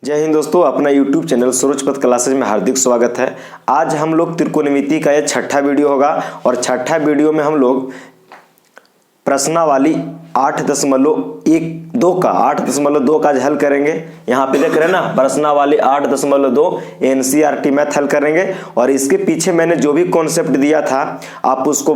जय हिंद दोस्तों, अपना YouTube चैनल सूरजपत क्लासेज में हार्दिक स्वागत है। आज हम लोग त्रिकोणमिति का यह छठा वीडियो होगा और छठा वीडियो में हम लोग प्रश्नावली 8.2 का हल करेंगे। यहाँ पे देख रहे हैं ना, प्रश्नावली 8.2 NCERT मैथ हल करेंगे और इसके पीछे मैंने जो भी कॉन्सेप्ट दिया था आप उसको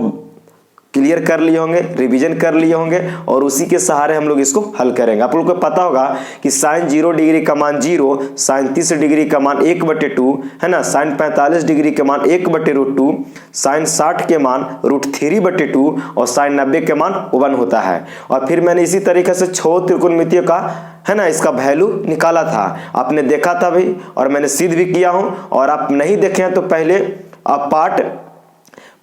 क्लियर कर लिए होंगे, रिवीजन कर लिए होंगे और उसी के सहारे हम लोग इसको हल करेंगे। आप लोग को पता होगा कि साइन 0 डिग्री का मान 0, साइन 30 डिग्री का मान 1/2 है ना, साइन 45 डिग्री के मान 1/√2, साइन 60 के मान √3/2 और साइन 90 के मान 1 होता है। और फिर मैंने इसी तरीके से 6 त्रिकोणमितियों का है ना इसका वैल्यू निकाला था, आपने देखा था भाई, और मैंने सिद्ध भी किया हूं। और आप नहीं देखे हैं तो पहले आप पार्ट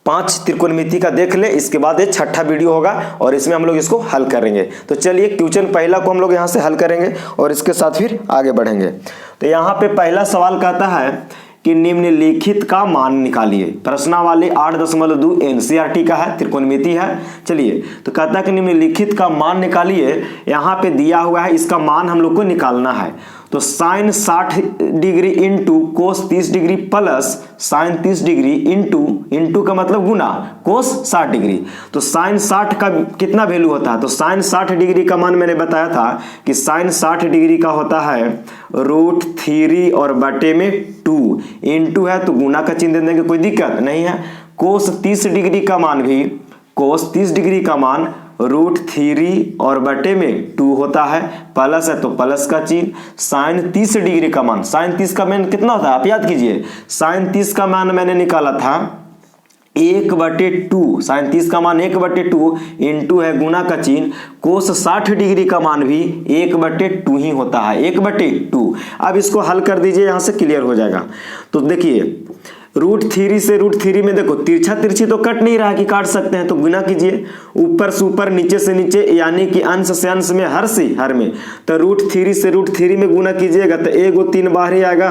5 त्रिकोणमिति का देख ले, इसके बाद ये छठा वीडियो होगा और इसमें हम लोग इसको हल करेंगे। तो चलिए क्वेश्चन पहला को हम लोग यहाँ से हल करेंगे और इसके साथ फिर आगे बढ़ेंगे। तो यहाँ पे पहला सवाल कहता है कि निम्नलिखित का मान निकालिए। प्रश्नावली 8.2 NCERT का है, त्रिकोणमिति है। चलिए, तो कहता है कि निम्नलिखित का मान निकालिए। यहाँ पे दिया हुआ है, इसका मान हम लोग को निकालना है। तो sine 60 degree into cos 30 degree plus sine 30 degree into का मतलब गुना कोस 60 डिग्री। तो साइन 60 का कितना वैल्यू होता है? तो साइन 60 डिग्री का मान मैंने बताया था कि साइन 60 डिग्री का होता है √3 और बटे में 2, इंटू है तो गुना का चिन्ह दे देंगे, कोई दिक्कत नहीं है। कोस 30 डिग्री का मान भी, कोस 30 डिग्री का मान √3 और बटे में 2 होता है, प्लस है तो प्लस का चिन्ह। साइन 30 डिग्री का मान, साइन 30 का मान कितना होता है आप याद कीजिए। साइन 30 का मान मैंने निकाला था 1/2, साइन 30 का मान 1/2 इंटू है गुना का चिन्ह। कोस 60 डिग्री का मान भी 1/2 ही होता है, 1/2। अब इसको हल कर दीजिए, यहां से क्लियर हो जाएगा। तो देखिए √3 से √3 में देखो तिरछा तिरछी तो कट नहीं रहा कि काट सकते हैं, तो गुना कीजिए, ऊपर से ऊपर नीचे से नीचे, यानी कि अंश से अंश में, हर से हर में। तो √3 से √3 में गुना कीजिएगा तो 1 और 3 बाहर ही आएगा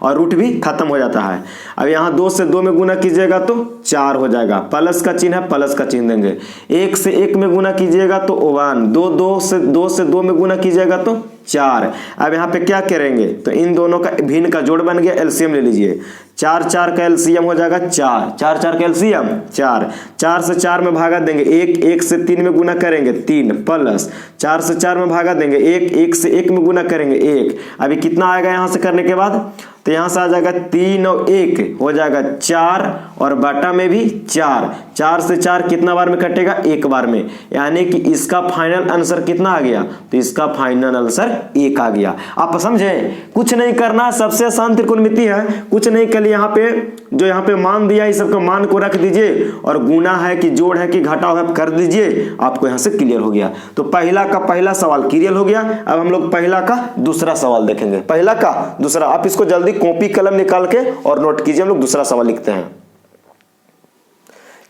और रूट भी खत्म हो जाता है। अब यहाँ 2 से 2 में गुना कीजिएगा तो 4 हो जाएगा, प्लस का चिन्ह है, प्लस का चिन्ह देंगे। 1 से 1 में गुना कीजिएगा तो 1, 2 से 2 में गुना कीजिएगा तो 4। अब यहाँ पे क्या करेंगे तो इन दोनों का भिन्न का जोड़ बन गया, एलसीएम ले लीजिए। 4 का एलसीएम हो जाएगा 4, 4 का एलसीएम 4, 4 से 4 में भागा देंगे 1 से 3 में गुना करेंगे 3, प्लस 4 से 4 में भागा देंगे 1 से 1 में गुना करेंगे 1। अभी कितना आएगा यहाँ से करने के बाद? तो यहाँ से आ जाएगा 3 और 1 हो जाएगा 4 और बटा में भी 4। 4 से 4 कितना बार में कटेगा? एक बार में, यानी कि इसका फाइनल आंसर कितना आ गया? तो इसका फाइनल आंसर 1 आ गया। आप समझे, कुछ नहीं करना, सबसे आसान त्रिकोणमिति है, कुछ नहीं कर यहाँ पे जो यहाँ पे मान दिया इस सबका मान को रख दीजिए और गुना है कि जोड़ है कि घटाव है कर दीजिए, आपको यहाँ से क्लियर हो गया। तो पहला का पहला सवाल क्लियर हो गया। अब हम लोग पहला का दूसरा सवाल देखेंगे, पहला का दूसरा। आप इसको जल्दी कॉपी कलम निकाल के और नोट कीजिए, हम लोग दूसरा सवाल लिखते हैं।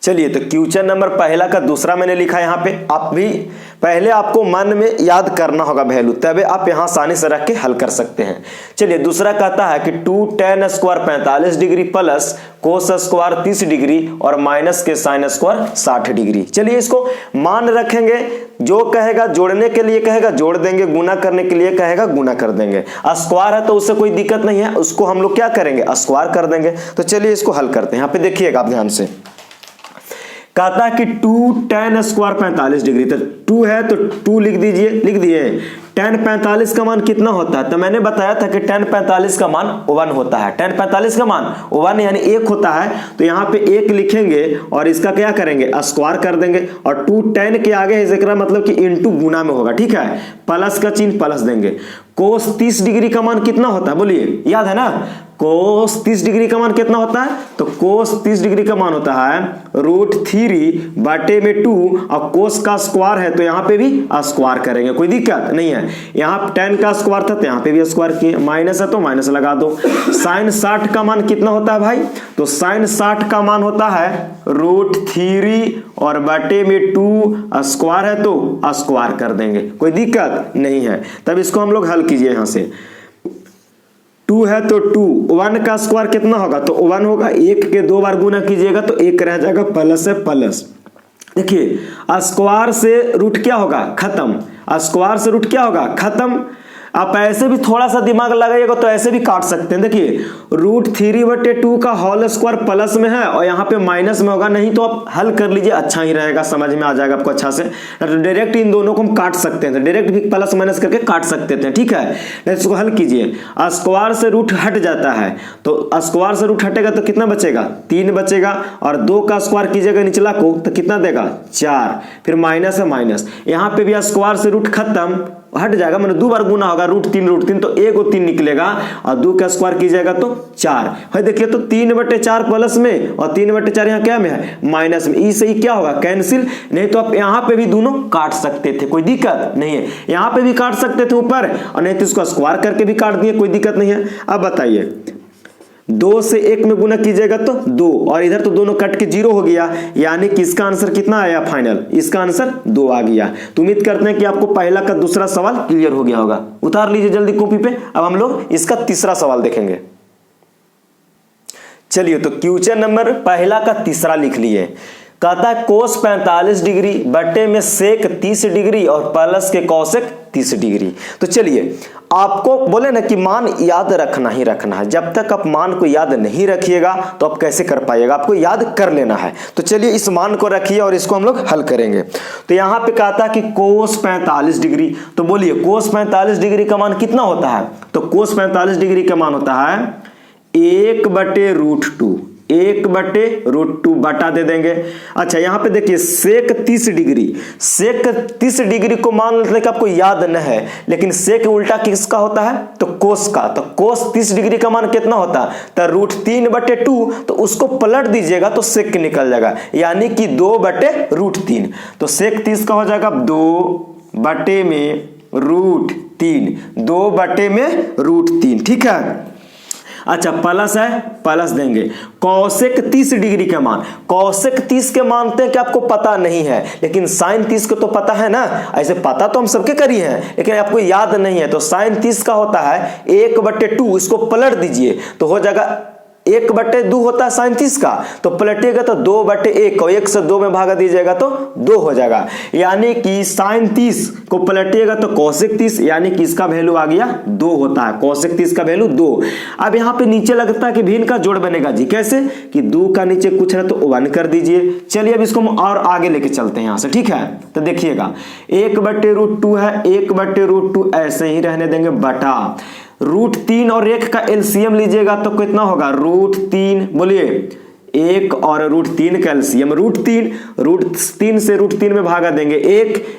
चलिए, तो क्वेश्चन नंबर पहला का दूसरा मैंने लिखा है। यहाँ पे आप भी पहले आपको मन में याद करना होगा वैल्यू, तभी आप यहाँ आसानी से रख के हल कर सकते हैं। चलिए, दूसरा कहता है कि 2 tan square 45 degree plus cos square 30 degree और माइनस के साइन स्क्वायर 60 डिग्री। चलिए, इसको मान रखेंगे, जो कहेगा जोड़ने के लिए कहेगा जोड़ देंगे, गुना करने के लिए कहेगा गुना कर देंगे। स्क्वायर है तो उससे कोई दिक्कत नहीं है, उसको हम लोग क्या करेंगे स्क्वायर कर देंगे। तो चलिए इसको हल करते हैं। यहाँ पे देखिएगा आप ध्यान से, कहता है कि 2 tan स्क्वायर 45 डिग्री, तो 2 है तो 2 लिख दीजिए, लिख दिए। tan 45 का मान कितना होता है? तो मैंने बताया था कि tan 45 का मान 1 होता है। tan 45 का मान 1 यानी 1 होता है। तो यहाँ पे 1 लिखेंगे और इसका क्या करेंगे स्क्वायर कर देंगे और 2 tan के आगे है इसका मतलब कि इंटू गुना में होगा, ठीक है, प्लस का चिन्ह प्लस देंगे। कोस 30 डिग्री का मान कितना होता है बोलिए, याद है ना? कोस 30 डिग्री का मान कितना होता है? तो कोस 30 डिग्री का मान होता है √3 बटे में 2 और कोस का स्क्वायर है तो यहाँ पे भी स्क्वायर करेंगे, कोई दिक्कत नहीं है। यहाँ tan का स्क्वायर था तो यहाँ पे भी स्क्वायर किए, माइनस है तो माइनस लगा दो। साइन 60 का मान कितना होता है भाई? तो साइन 60 का मान होता है √3 और बटे में 2, स्क्वायर है तो स्क्वायर कर देंगे, कोई दिक्कत नहीं है। तब इसको हम लोग हल कीजिए। यहाँ से 2 है तो 2, 1 का स्क्वायर कितना होगा? तो 1 होगा। 1 के 2 बार गुना कीजिएगा तो 1 रह जाएगा, प्लस है प्लस। देखिए स्क्वायर से रूट क्या होगा? खत्म। स्क्वायर से रूट क्या होगा? खत्म। आप ऐसे भी थोड़ा सा दिमाग लगाइएगा तो ऐसे भी काट सकते हैं। देखिए √3/2 का होल स्क्वायर प्लस में है और यहाँ पे माइनस में होगा, नहीं तो आप हल कर लीजिए, अच्छा ही रहेगा, समझ में आ जाएगा आपको अच्छा से। तो डायरेक्ट इन दोनों को हम काट सकते हैं, तो डायरेक्ट भी प्लस माइनस करके काट सकते थे, ठीक है। इसको हल कीजिए, स्क्वायर से रूट हट जाता है, तो स्क्वायर से रूट हटेगा तो कितना बचेगा, 3 बचेगा, और 2 का स्क्वायर कीजिएगा निचला को तो कितना देगा, 4, फिर माइनस है माइनस, यहाँ पे भी स्क्वायर से रूट खत्म, हट जाएगा, मतलब 2 बार गुना होगा, √3 तो 1 और 3 निकलेगा, और 2 का स्क्वायर कीजिएगा तो 4 है। देखिए तो 3/4 प्लस में और 3/4 यहाँ क्या में है, माइनस में, ई से ही क्या होगा, कैंसिल। नहीं तो आप यहाँ पे भी दोनों काट सकते थे, कोई दिक्कत नहीं है, यहाँ पे भी काट सकते थे ऊपर, और नहीं तो इसको स्क्वायर करके भी काट दिए, कोई दिक्कत नहीं है। अब बताइए 2 से 1 में गुना कीजिएगा तो 2, और इधर तो दोनों कट के 0 हो गया, यानी कि इसका आंसर कितना आया फाइनल, इसका आंसर 2 आ गया। तो उम्मीद करते हैं कि आपको पहला का दूसरा सवाल क्लियर हो गया होगा। उतार लीजिए जल्दी कॉपी पे। अब हम लोग इसका तीसरा सवाल देखेंगे। चलिए तो क्वेश्चन नंबर पहला का तीसरा लिख लिए। कहता है कोस 45 डिग्री बटे में सेक 30 डिग्री और प्लस के कौशिक 30 डिग्री। तो चलिए आपको बोले ना कि मान याद रखना ही रखना है, जब तक आप मान को याद नहीं रखिएगा तो आप कैसे कर पाइएगा, आपको याद कर लेना है। तो चलिए इस मान को रखिए और इसको हम लोग हल करेंगे। तो यहाँ पे कहता है कि कोस 45 डिग्री, तो बोलिए कोस 45 डिग्री का मान कितना होता है, तो कोस 45 डिग्री का मान होता है 1/√2, 1/√2 बटा दे देंगे। अच्छा यहाँ पे देखिए सेक 30 डिग्री, सेक 30 डिग्री को मान लेते कि आपको याद न है, लेकिन सेक उल्टा किसका होता है, तो कोस का। तो कोस 30 डिग्री का मान कितना होता है, तो √3/2, तो उसको पलट दीजिएगा तो सेक निकल जाएगा, यानी कि 2/√3। तो सेक 30 का हो जाएगा 2/√3, 2/√3, ठीक है। अच्छा प्लस है, प्लस देंगे कौशिक 30 डिग्री का मान, कौशिक 30 के मानते हैं कि आपको पता नहीं है, लेकिन साइन 30 को तो पता है ना, ऐसे पता तो हम सबके करी हैं, लेकिन आपको याद नहीं है। तो साइन 30 का होता है 1/2, इसको पलट दीजिए तो हो जाएगा 1/2 होता है साइन 30 का, तो पलटिएगा तो 2/1, और 1 से 2 में भागा दीजिएगा तो 2 हो जाएगा, यानी कि साइन 30 को पलटिएगा तो कौशिक 30, यानी कि इसका वैल्यू आ गया 2 होता है, कौशिक 30 का वैल्यू 2। अब यहाँ पे नीचे लगता है कि भिन्न का जोड़ बनेगा जी, कैसे कि 2 का नीचे कुछ है तो 1 कर दीजिए। चलिए अब इसको हम और आगे लेके चलते हैं यहाँ से, ठीक है। तो देखिएगा 1/√2 है, 1/√2 ऐसे ही रहने देंगे, बटा √3 और 1 का एलसीएम लीजिएगा तो कितना होगा, √3, बोलिए 1 और √3 का एलसीएम √3 से √3 में भागा देंगे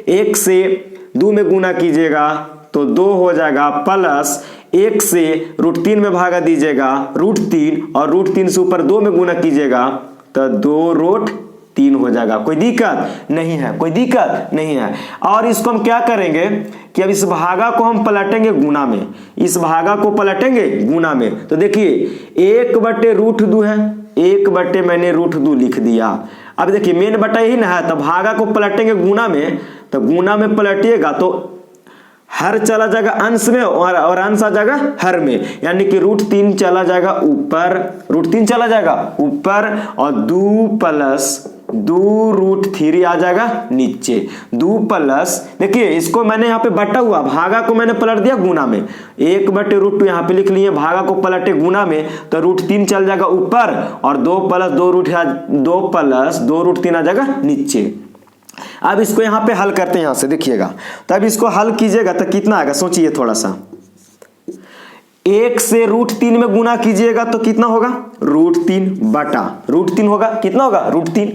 1 से 2 में गुना कीजिएगा तो 2 हो जाएगा, प्लस 1 से √3 में भागा दीजिएगा √3, और √3 से ऊपर 2 में गुना कीजिएगा तो 2√3 हो जाएगा। कोई दिक्कत नहीं है, कोई दिक्कत नहीं है। और इसको हम क्या करेंगे कि अब इस भागा को हम पलटेंगे गुना में, इस भागा को पलटेंगे गुना में। तो देखिए 1/√2 है, 1 मैंने √2 लिख दिया। अब देखिए मेन बटा यही ना है, तो भागा को पलटेंगे गुना में, तो गुना में पलटिएगा तो हर चला जाएगा अंश में और अंश आ जाएगा हर में, यानी कि √3 चला जाएगा ऊपर, √3 चला जाएगा ऊपर, और 2+2√3 आ जाएगा नीचे, 2+ देखिए इसको मैंने यहाँ पे बटा हुआ, भागा को मैंने पलट दिया गुना में, 1/√2 यहाँ पे लिख लिए, भागा को पलटे गुना में तो √3 चल जाएगा ऊपर, और 2+2√3 आ जाएगा नीचे। अब इसको यहाँ पे हल करते हैं, यहाँ से देखिएगा, तो अब इसको हल कीजिएगा तो कितना आएगा, सोचिए थोड़ा सा। 1 से √3 में गुना कीजिएगा तो कितना होगा, √3 बटा √3 होगा, कितना होगा √3।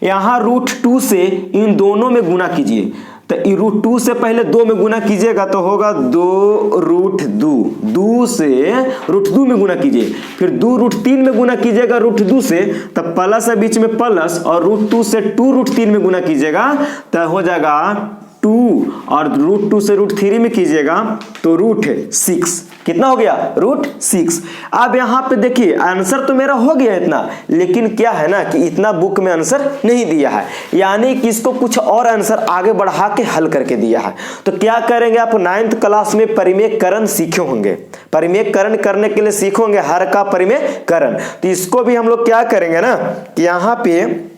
यहाँ √2 से इन दोनों में गुना कीजिए, तो √2 से पहले 2 में गुना कीजिएगा तो होगा 2√2, 2 से √2 में गुना कीजिए, फिर 2√3 में गुना कीजिएगा √2 से, तब प्लस है बीच में प्लस, और √2 से 2√3 में गुना कीजिएगा तो हो जाएगा 2, और √2 से √3 में कीजिएगा तो √6, कितना हो गया, √6। अब यहाँ पे देखिए आंसर तो मेरा हो गया इतना, लेकिन क्या है ना कि इतना बुक में आंसर नहीं दिया है, यानी कि इसको कुछ और आंसर आगे बढ़ा के हल करके दिया है। तो क्या करेंगे, आप 9th क्लास में परिमेयकरण सीखे होंगे, परिमेयकरण करने के लिए सीखोगे हर का परिमेयकरण। तो इसको भी हम लोग क्या करेंगे ना कि यहाँ पे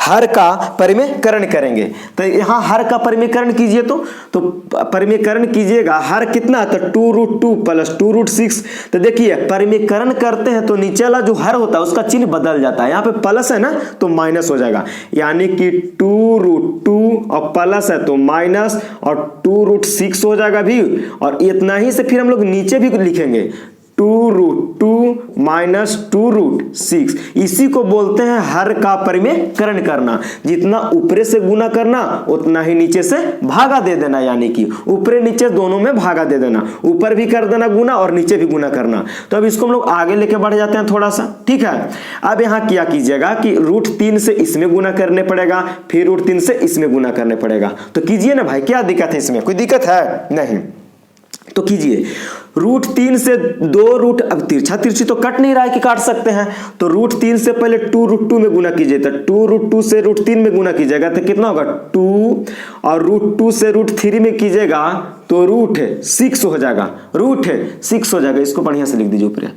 हर का परिमेयकरण करेंगे। तो यहाँ हर का परिमेयकरण कीजिए तो परिमेयकरण कीजिएगा, हर कितना है तो 2√2 प्लस 2√6। तो देखिए परिमेयकरण करते हैं तो नीचे वाला जो हर होता है उसका चिन्ह बदल जाता है, यहाँ पे प्लस है ना तो माइनस हो जाएगा, यानी कि 2√2 और प्लस है तो माइनस और 2√6 हो जाएगा भी। और इतना ही से फिर हम लोग नीचे भी लिखेंगे 2√2 माइनस 2√6। इसी को बोलते हैं हर का परिमेयकरण करना। जितना ऊपरे से गुना करना उतना ही नीचे से भागा दे देना, यानी कि ऊपरे नीचे दोनों में भागा दे देना, ऊपर भी कर देना गुना और नीचे भी गुना करना। तो अब इसको हम लोग आगे लेके बढ़ जाते हैं थोड़ा सा, ठीक है। अब यहाँ क्या कीजिएगा कि √3 से इसमें गुना करने पड़ेगा, फिर √3 से इसमें गुना करने पड़ेगा। तो कीजिए ना भाई, क्या दिक्कत है इसमें, कोई दिक्कत है नहीं? तो कीजिए √3 से 2 रूट, अब तिरछा तिरछी तो कट नहीं रहा है कि काट सकते हैं, तो √3 से पहले 2√2 में गुना कीजिए, तो 2√2 से √3 में गुना कीजिएगा तो कितना होगा 2, और √2 से √3 में कीजिएगा तो √6 हो जाएगा, √6 हो जाएगा। इसको बढ़िया से लिख दीजिए ऊपर,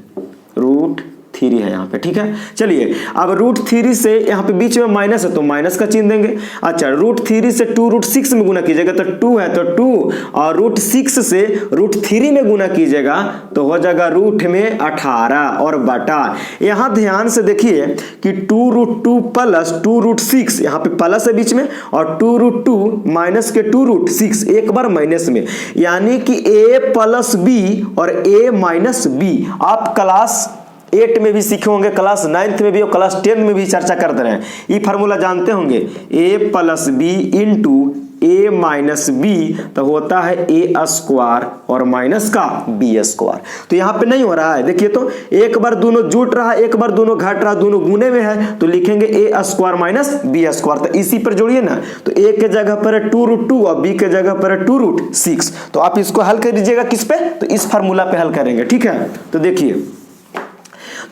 √3 है यहाँ पे, ठीक है। चलिए अब √3 से यहाँ पे बीच में माइनस है तो माइनस का चिन्ह देंगे। अच्छा √3 से 2√6 में गुना कीजिएगा तो 2 है तो 2, और √6 से √3 में गुना कीजिएगा तो हो जाएगा रूट में 18 और बटा। यहाँ ध्यान से देखिए कि 2√2 प्लस 2√6, यहाँ पे प्लस है बीच में, और 2√2 माइनस के 2√6 एक बार माइनस में, यानी कि a प्लस बी और a माइनस बी। आप क्लास 8 में भी सीखे होंगे, क्लास 9th में भी और क्लास 10 में भी चर्चा करते रहे, ये फार्मूला जानते होंगे, a plus B into a minus B तो होता है a² और माइनस का b²। तो यहाँ पे नहीं हो रहा है, देखिए तो एक बार दोनों जुट रहा है, एक बार दोनों घट रहा, दोनों गुने में है, तो लिखेंगे a² माइनस b²। तो इसी पर जोड़िए ना, तो a के जगह पर है 2√2 और b के जगह पर है 2√6। तो आप इसको हल कर दीजिएगा किस पे, तो इस फार्मूला पे हल करेंगे, ठीक है। तो देखिए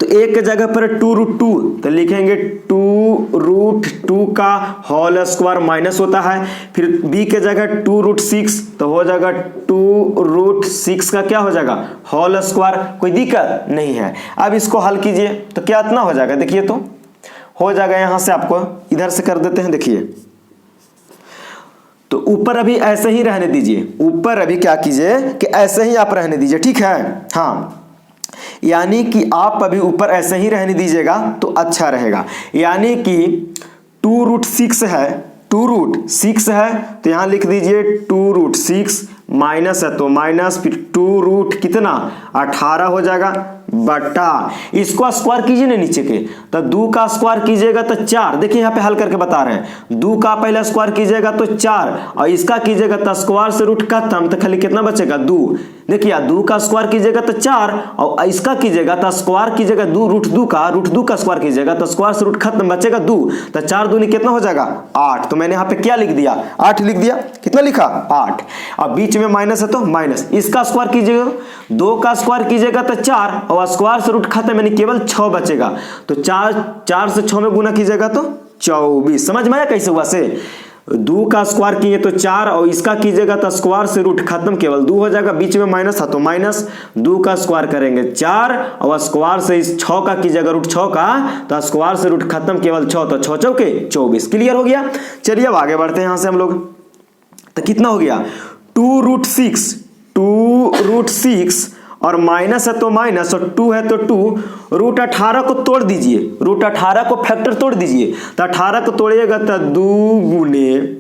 तो a के जगह पर 2√2 तो लिखेंगे 2√2 का होल स्क्वायर माइनस होता है, फिर b के जगह 2√6 तो हो जाएगा 2√6 का क्या हो जाएगा होल स्क्वायर, कोई दिक्कत नहीं है। अब इसको हल कीजिए तो क्या इतना हो जाएगा, देखिए तो हो जाएगा, यहां से आपको इधर से कर देते हैं, देखिए तो ऊपर अभी ऐसे ही रहने दीजिए, ऊपर अभी क्या कीजिए कि ऐसे ही आप रहने दीजिए, ठीक है। हाँ यानी कि आप अभी ऊपर ऐसे ही रहने दीजिएगा तो अच्छा रहेगा, यानी कि 2√6 है, 2√6 है तो यहां लिख दीजिए 2√6 माइनस है तो माइनस, फिर 2 कितना 18 हो जाएगा बटा, इसको स्क्वायर कीजिए ना नीचे के, तो 2 का स्क्वायर कीजिएगा तो 4, देखिए यहाँ पे हल करके बता रहे हैं, 2 का पहला स्क्वायर कीजिएगा तो 4 और इसका कीजिएगा तो स्क्वायर से रूट खत्म, तो खाली कितना बचेगा 2। देखिए 2 का स्क्वायर कीजिएगा तो 4 और इसका कीजिएगा तो स्क्वायर कीजिएगा 2 √2 का स्क्वायर कीजिएगा तो स्क्वायर से रूट खत्म, बचेगा 2, तो 4 दूनी कितना हो जाएगा 8। तो मैंने यहाँ पे क्या लिख दिया 8 लिख दिया, कितना लिखा 8, और बीच में माइनस है तो माइनस, इसका स्क्वायर कीजिएगा 2 का स्क्वायर कीजिएगा तो 4 और स्क्वायर से रूट खत्म, यानी केवल 6 बचेगा, तो 4 से 6 में गुना कीजिएगा तो 24। समझ में आया कैसे हुआ से, 2 का स्क्वायर किए तो 4 और इसका कीजिएगा तो स्क्वायर से रूट खत्म, केवल 2 हो जाएगा, बीच में माइनस था तो माइनस, 2 का स्क्वायर करेंगे 4 और स्क्वायर से इस 6 का कीजिएगा रूट 6 का, तो स्क्वायर से रूट खत्म केवल 6, तो 6 चौके 24। क्लियर हो गया। चलिए अब आगे बढ़ते हैं यहां से हम लोग, तो कितना हो गया 2√6 और माइनस है तो माइनस और 2 है तो 2, √18 को तोड़ दीजिए, √18 को फैक्टर तोड़ दीजिए, तो 18 को तोड़िएगा तो 2 गुने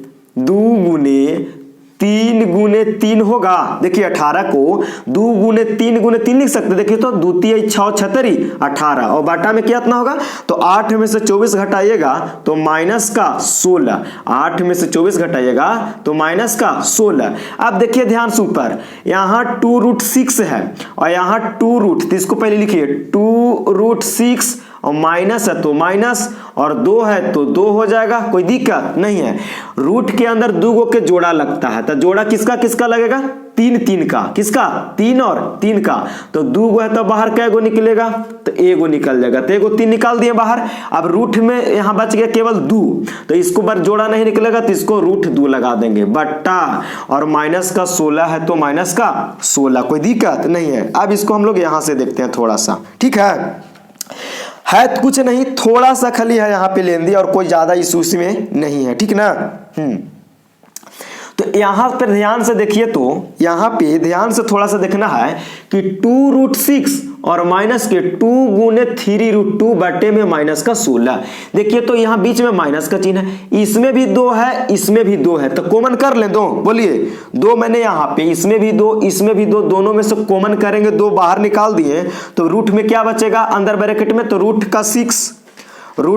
3 गुने 3 होगा। देखिए 18 को 2 गुने 3 लिख सकते, देखिए तो 2 3 6 36 18 और बाटा में क्या इतना होगा, तो 8 में से 24 घटाइएगा तो माइनस का 16, 8 में से 24 घटाइएगा तो माइनस का 16। अब देखिए ध्यान से ऊपर यहाँ 2√6 है और यहाँ 2 तो इसको पहले लिखिए 2√6 और माइनस है तो माइनस और 2 है तो 2 हो जाएगा, कोई दिक्कत नहीं है। रूट के अंदर 2 गो के जोड़ा लगता है, तो जोड़ा किसका किसका लगेगा 3 का, किसका 3 और 3 का, तो 2 गो है तो बाहर कै गो निकलेगा, तो 1 गो निकल जाएगा, तो 1 गो 3 निकाल दिए बाहर। अब रूट में यहां बच गया केवल 2, तो इसको बार जोड़ा नहीं निकलेगा तो इसको √2 लगा देंगे बट्टा, और माइनस का 16 है तो माइनस का 16, कोई दिक्कत नहीं है। अब इसको हम लोग यहां से देखते हैं थोड़ा सा, ठीक है। है तो कुछ नहीं, थोड़ा सा खाली है यहाँ पे लेंदी और कोई ज्यादा इशू इसमें नहीं है, ठीक ना। तो यहाँ पर ध्यान से देखिए, तो यहाँ पे ध्यान से थोड़ा सा देखना है कि 2√6 और माइनस के 2 गुने 3√2 बटे में माइनस का 16। देखिए तो यहाँ बीच में माइनस का चिन्ह है, इसमें भी 2 है, इसमें भी 2 है, तो कॉमन कर लें 2। बोलिए 2 मैंने यहाँ पे, इसमें भी 2, इसमें भी 2, दोनों में से कॉमन करेंगे, 2 बाहर निकाल दिए तो रूट में क्या बचेगा अंदर ब्रैकेट में, तो रूट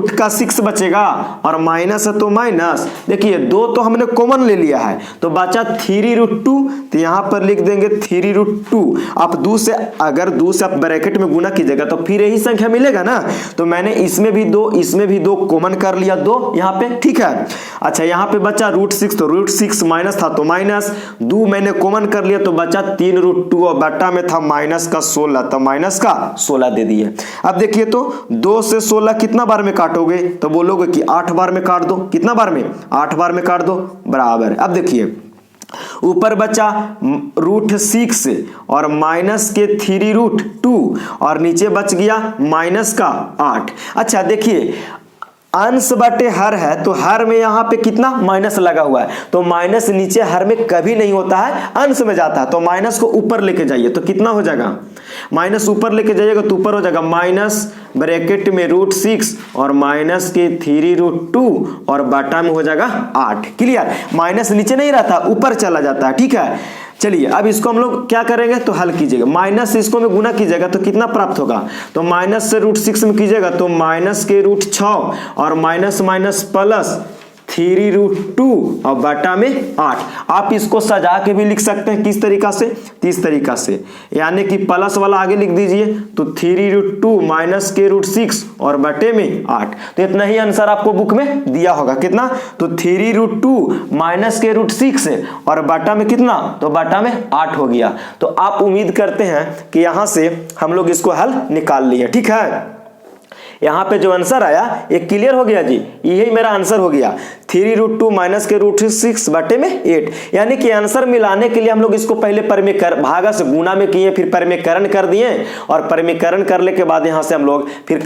का 6 बचेगा और माइनस है तो माइनस। देखिए 2 तो हमने कॉमन ले लिया है तो बचा 3√2, तो यहां पर लिख देंगे 3√2। आप 2 से अगर 2 से आप ब्रैकेट में गुना कीजिएगा तो फिर यही संख्या मिलेगा ना। तो मैंने इसमें भी 2, इसमें भी 2 कॉमन कर लिया, 2 यहाँ पे, ठीक है। अच्छा यहाँ पे बचा √6, तो √6 माइनस था तो माइनस, 2 मैंने कॉमन कर लिया तो बचा 3√2 और बटा में था माइनस का 16, तो माइनस का 16 दे दिए। अब देखिए तो 2 से 16 कितना बार में काटोगे, तो बोलोगे कि 8 बार में काट दो। कितना बार में, 8 बार में काट दो, बराबर। अब देखिए ऊपर बचा √6 और माइनस के 3√2 और नीचे बच गया माइनस का 8। अच्छा देखिए अंश बटे हर है तो हर में यहाँ पे कितना माइनस लगा हुआ है, तो माइनस नीचे हर में कभी नहीं होता है, अंश में जाता है। तो माइनस को ऊपर लेके जाइए तो कितना हो जाएगा, माइनस ऊपर लेके जाइएगा तो ऊपर हो जाएगा माइनस ब्रैकेट में √6 और माइनस के 3√2 और बटा में हो जाएगा 8। क्लियर, माइनस नीचे नहीं रहता, ऊपर चला जाता है, ठीक है। चलिए अब इसको हम लोग क्या करेंगे, तो हल कीजिएगा, माइनस इसको में गुना कीजिएगा तो कितना प्राप्त होगा, तो माइनस से √6 में कीजिएगा तो माइनस के √6 और माइनस माइनस प्लस 3√2 और बटा में 8। आप इसको सजा के भी लिख सकते हैं, किस तरीका से, इस तरीका से, यानी कि प्लस वाला आगे लिख दीजिए तो 3√2 माइनस के √6 और बटे में 8। तो इतना ही आंसर आपको बुक में दिया होगा, कितना, तो 3√2 माइनस के √6 और बटा में कितना, तो बटा में 8 हो गया। तो आप उम्मीद करते हैं कि यहां से हम लोग इसको हल निकाल लिए, ठीक है। यहाँ पे जो आंसर आया ये क्लियर हो गया जी, यही मेरा आंसर हो गया 3√2 माइनस के √6 बटे में 8। यानी कि आंसर मिलाने के लिए हम लोग इसको पहले भागा से गुना में किए, फिर परिमेयकरण कर दिए और परिमेयकरण करने के बाद यहाँ से हम लोग फिर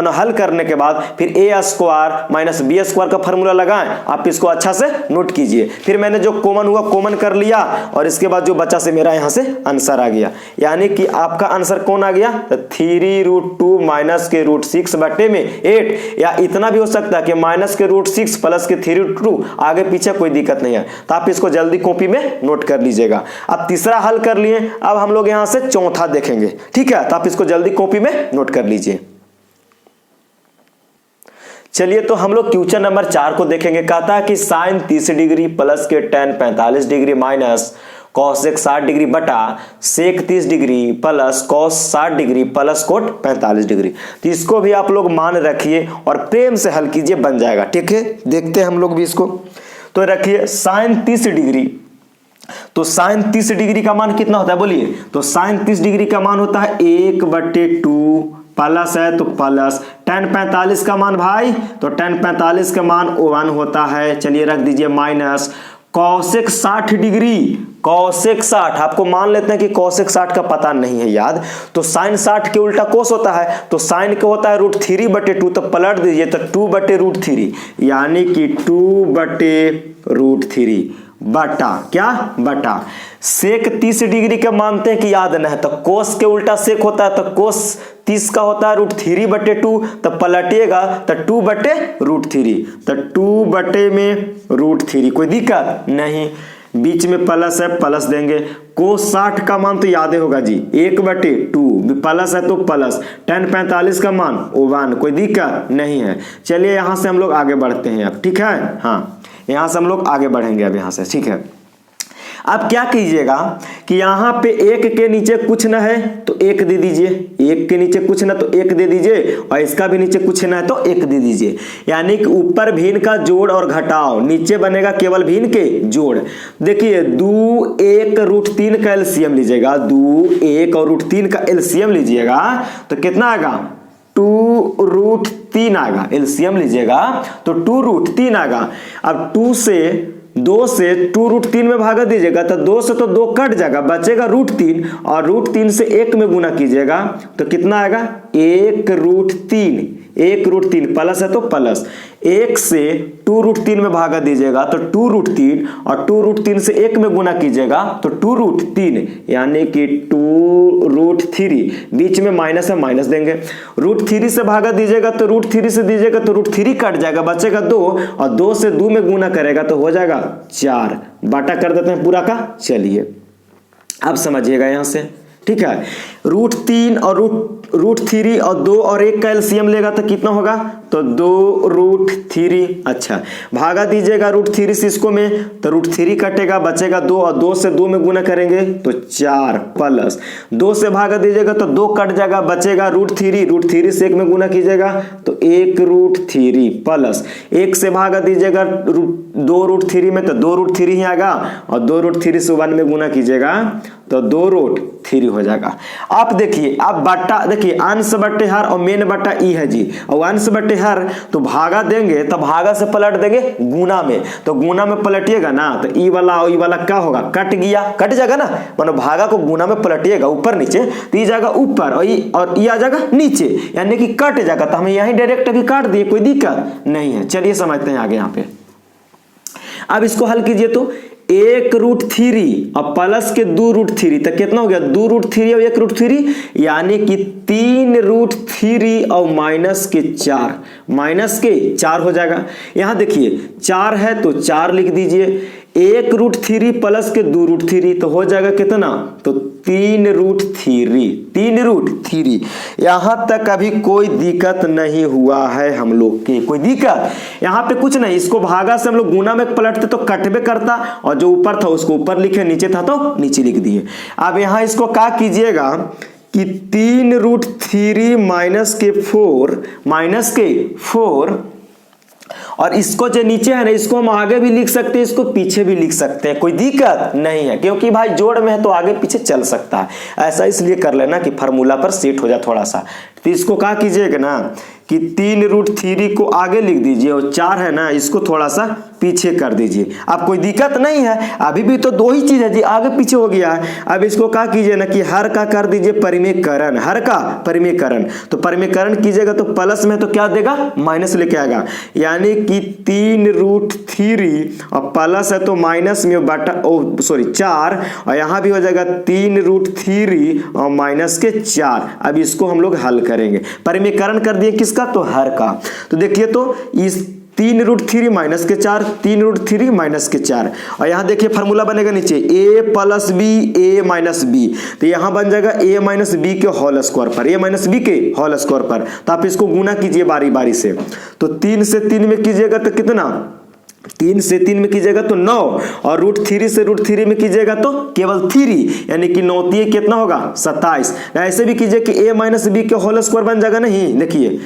हल करने के बाद फिर a² माइनस b² का फॉर्मूला लगाएं। आप इसको अच्छा से नोट कीजिए। फिर मैंने जो कॉमन हुआ कॉमन कर लिया और इसके बाद जो बचा से मेरा यहाँ से आंसर आ गया, यानी कि आपका आंसर कौन आ गया, 3√2 माइनस के √6 बटे में 8, या इतना भी हो सकता है कि माइनस के √6 प्लस के 3√2, आगे पीछे कोई दिक्कत नहीं है। तो आप इसको जल्दी कॉपी में नोट कर लीजिएगा। अब तीसरा हल कर लिए, अब हम लोग यहां से चौथा देखेंगे, ठीक है। तो आप इसको जल्दी कॉपी में नोट कर लीजिए। चलिए तो हम लोग क्वेश्चन नंबर 4 को देखेंगे। कहता है कि साइन 30 डिग्री प्लस के tan 45 degree minus cosec 60 degree बटा सेक 30 degree plus cos 60 degree plus coat 45 degree. तो इसको भी आप लोग मान रखिए और प्रेम से हल कीजिए, बन जाएगा, ठीक है। देखते हैं हम लोग भी इसको। तो रखिए साइन 30 डिग्री, तो साइन 30 डिग्री का मान कितना होता है बोलिए, तो साइन 30 डिग्री का मान होता है 1/2 प्लस है तो प्लस tan 45 का मान भाई, तो tan 45 का मान 1 होता है। चलिए रख दीजिए माइनस कॉसेक 60 डिग्री, कॉसेक 60 आपको मान लेते हैं कि कॉसेक 60 का पता नहीं है याद, तो साइन 60 के उल्टा कोस होता है, तो साइन का होता है √3/2, तो पलट दीजिए तो 2/√3, यानी कि 2/√3 बटा क्या, बटा सेक 30 डिग्री का मानते हैं कि याद नहीं है, तो कोस के उल्टा सेक होता है, तो कोस 30 का होता है √3/2, तो पलटिएगा तो 2/√3, तो 2/√3, कोई दिक्कत नहीं। बीच में प्लस है, प्लस देंगे। कोस 60 का मान तो याद होगा जी, 1/2 प्लस है तो प्लस, tan 45 का मान 1, कोई दिक्कत नहीं है। चलिए यहां से हम लोग आगे बढ़ते हैं अब, ठीक है। हाँ यहां से हम लोग आगे बढ़ेंगे अब यहां से, ठीक है। अब क्या कीजिएगा कि यहाँ पे 1 के नीचे कुछ न है तो 1 दे दीजिए, 1 के नीचे कुछ ना तो 1 दे दीजिए, और इसका भी नीचे कुछ ना है तो 1 दे दीजिए। यानी कि ऊपर भिन्न का जोड़ और घटाव, नीचे बनेगा केवल भिन्न के जोड़। देखिए 2 1 √3 का एलसीएम लीजिएगा, 2 1 और √3 का एलसीएम लीजिएगा तो कितना आएगा, 2√3 आएगा। एलसीएम लीजिएगा तो 2√3 आएगा। अब 2 से 2 से 2√3 में भागा दीजिएगा तो 2 से तो 2 कट जाएगा, बचेगा √3 और √3 से 1 में गुना कीजिएगा तो कितना आएगा 1√3, 1√3 प्लस है तो प्लस, 1 से 2√3 में भागा दीजिएगा तो 2√3 और 2√3 से 1 में गुना कीजिएगा तो 2√3 यानी कि 2√3, बीच में माइनस है माइनस देंगे, √3 से भागा दीजिएगा तो √3 से दीजिएगा तो √3 कट जाएगा, बचेगा 2 और 2 से 2 में गुना करेगा तो हो जाएगा 4, बाटा कर देते हैं पूरा का। चलिए अब समझिएगा यहां से, ठीक है। √3 और √3 और 2 और 1 का एलसीएम लेगा तो कितना होगा तो 2√3। अच्छा भागा दीजिएगा √3 से इसको में तो √3 कटेगा, बचेगा 2 और 2 से 2 में गुना करेंगे तो 4 प्लस 2 से भागा दीजिएगा तो 2 कट जाएगा, बचेगा √3 से 1 में गुना कीजिएगा तो 1√3 प्लस 1 से भागा दीजिएगा 2√3 में तो 2√3 ही आएगा और 2√3 से 1 में गुना कीजिएगा तो 2√3 हो जाएगा। आप देखिए आप बट्टा देखिए अंश बट्टे हर और मेन बट्टा ई है जी, और अंश बट्टे हर तो भागा देंगे तो भागा से पलट देंगे गुना में, तो गुना में पलटिएगा ना तो ई वाला और ई वाला क्या होगा कट गया, कट जाएगा ना, मतलब भागा को गुना में पलटिएगा ऊपर नीचे तो ई जाएगा ऊपर और ई आ जाएगा नीचे यानी कि कट जाएगा, तो हमें यही डायरेक्ट अभी काट दिए, कोई दिक्कत नहीं है। चलिए समझते हैं आगे यहाँ पे। अब इसको हल कीजिए तो 1√3 और प्लस के 2√3 तो कितना हो गया 2√3 और 1√3 यानी कि 3√3 और माइनस के 4 हो जाएगा। यहां देखिए 4 है तो 4 लिख दीजिए, 1√3 प्लस के 2√3 तो हो जाएगा कितना तो 3√3। यहां तक अभी कोई दिक्कत नहीं हुआ है हम लोग के, कोई दिक्कत यहां पे कुछ नहीं। इसको भागा से हम लोग गुना में पलटते तो कटबे करता और जो ऊपर था उसको ऊपर लिखे, नीचे था तो नीचे लिख दिए। अब यहां इसको क्या कीजिएगा कि 3√3 माइनस के 4 और इसको जो नीचे है ना इसको हम आगे भी लिख सकते हैं, इसको पीछे भी लिख सकते हैं, कोई दिक्कत नहीं है क्योंकि भाई जोड़ में है तो आगे पीछे चल सकता है। ऐसा इसलिए कर लेना कि फार्मूला पर सेट हो जाए थोड़ा सा। तो इसको क्या कीजिएगा ना कि 3√3 को आगे लिख दीजिए और 4 है ना इसको थोड़ा सा पीछे कर दीजिए। अब कोई दिक्कत नहीं है, अभी भी तो 2 ही चीज है जी, आगे पीछे हो गया है। अब इसको क्या कीजिए ना कि हर का कर दीजिए परिमेयकरण, हर का परिमेयकरण, तो परिमेयकरण कीजिएगा तो प्लस में तो क्या देगा माइनस लेके आएगा, यानी कि 3√3 और प्लस है तो माइनस में बटा 4 और यहां भी हो जाएगा 3√3 और माइनस के 4। अब इसको हम लोग हल करेंगे, परिमेयकरण कर दिए किसका तो हर का। तो देखिए तो इस 3√3 माइनस के 4, 3√3 माइनस के 4 और यहां देखिए फार्मूला बनेगा नीचे a plus B a minus B, तो यहां बन जाएगा a माइनस बी के होल स्क्वायर पर, a माइनस बी के होल स्क्वायर पर। तो आप इसको गुना कीजिए बारी बारी से, तो 3 से 3 में कीजिएगा तो कितना 3 से 3 में कीजिएगा तो 9 और √3 से √3 में कीजिएगा तो केवल 3 यानी कि 9 कितना होगा 27। ऐसे भी कीजिए कि a माइनस बी के होल स्क्वायर बन जाएगा, नहीं देखिए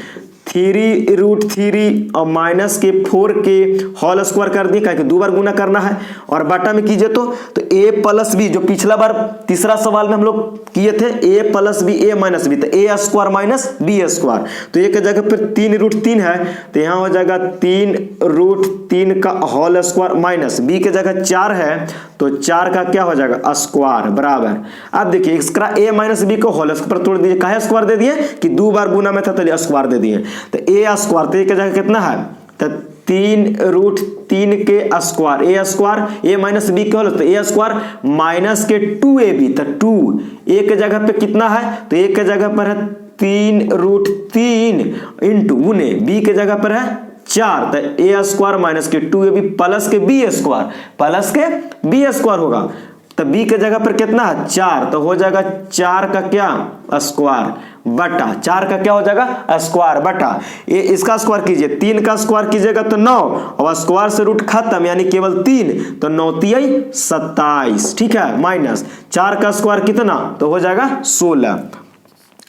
3√3 और माइनस के 4 के होल स्क्वायर कर दिए, क्या 2 बार गुना करना है और बटा में कीजिए तो a प्लस बी जो पिछला बार तीसरा सवाल में हम लोग किए थे a plus B a minus B, तो a square minus b square, तो एक जगह पर 3√3 है तो यहाँ हो जाएगा 3√3 का होल स्क्वायर माइनस b के जगह 4 है तो 4 का क्या हो जाएगा स्क्वायर बराबर। अब देखिए इसका a माइनस बी को होल स्क्वायर तोड़ दीजिए, काहे स्क्वायर दे दिए कि 2 बार गुना में था तो स्क्वायर दे दिए, तो a स्क्वायर तो एक जगह कितना है तो 3√3 के square a square a minus B के होल तो a स्क्वायर माइनस के 2ab, तो 2 एक जगह पे कितना है तो एक जगह पर है 3√3 इंटू गुने b के जगह पर है 4, तो a स्क्वायर माइनस के 2ab प्लस के b स्क्वायर, प्लस के b स्क्वायर होगा, तो b के जगह पर कितना है 4, तो हो जाएगा 4 का क्या स्क्वायर बटा 4 का क्या हो जाएगा स्क्वायर बटा ये इसका स्क्वायर कीजिए, 3 का स्क्वायर कीजिएगा तो 9 और स्क्वायर से रूट खत्म यानी केवल 3, तो 9 तिहाई 27, ठीक है, माइनस 4 का स्क्वायर कितना तो हो जाएगा 16।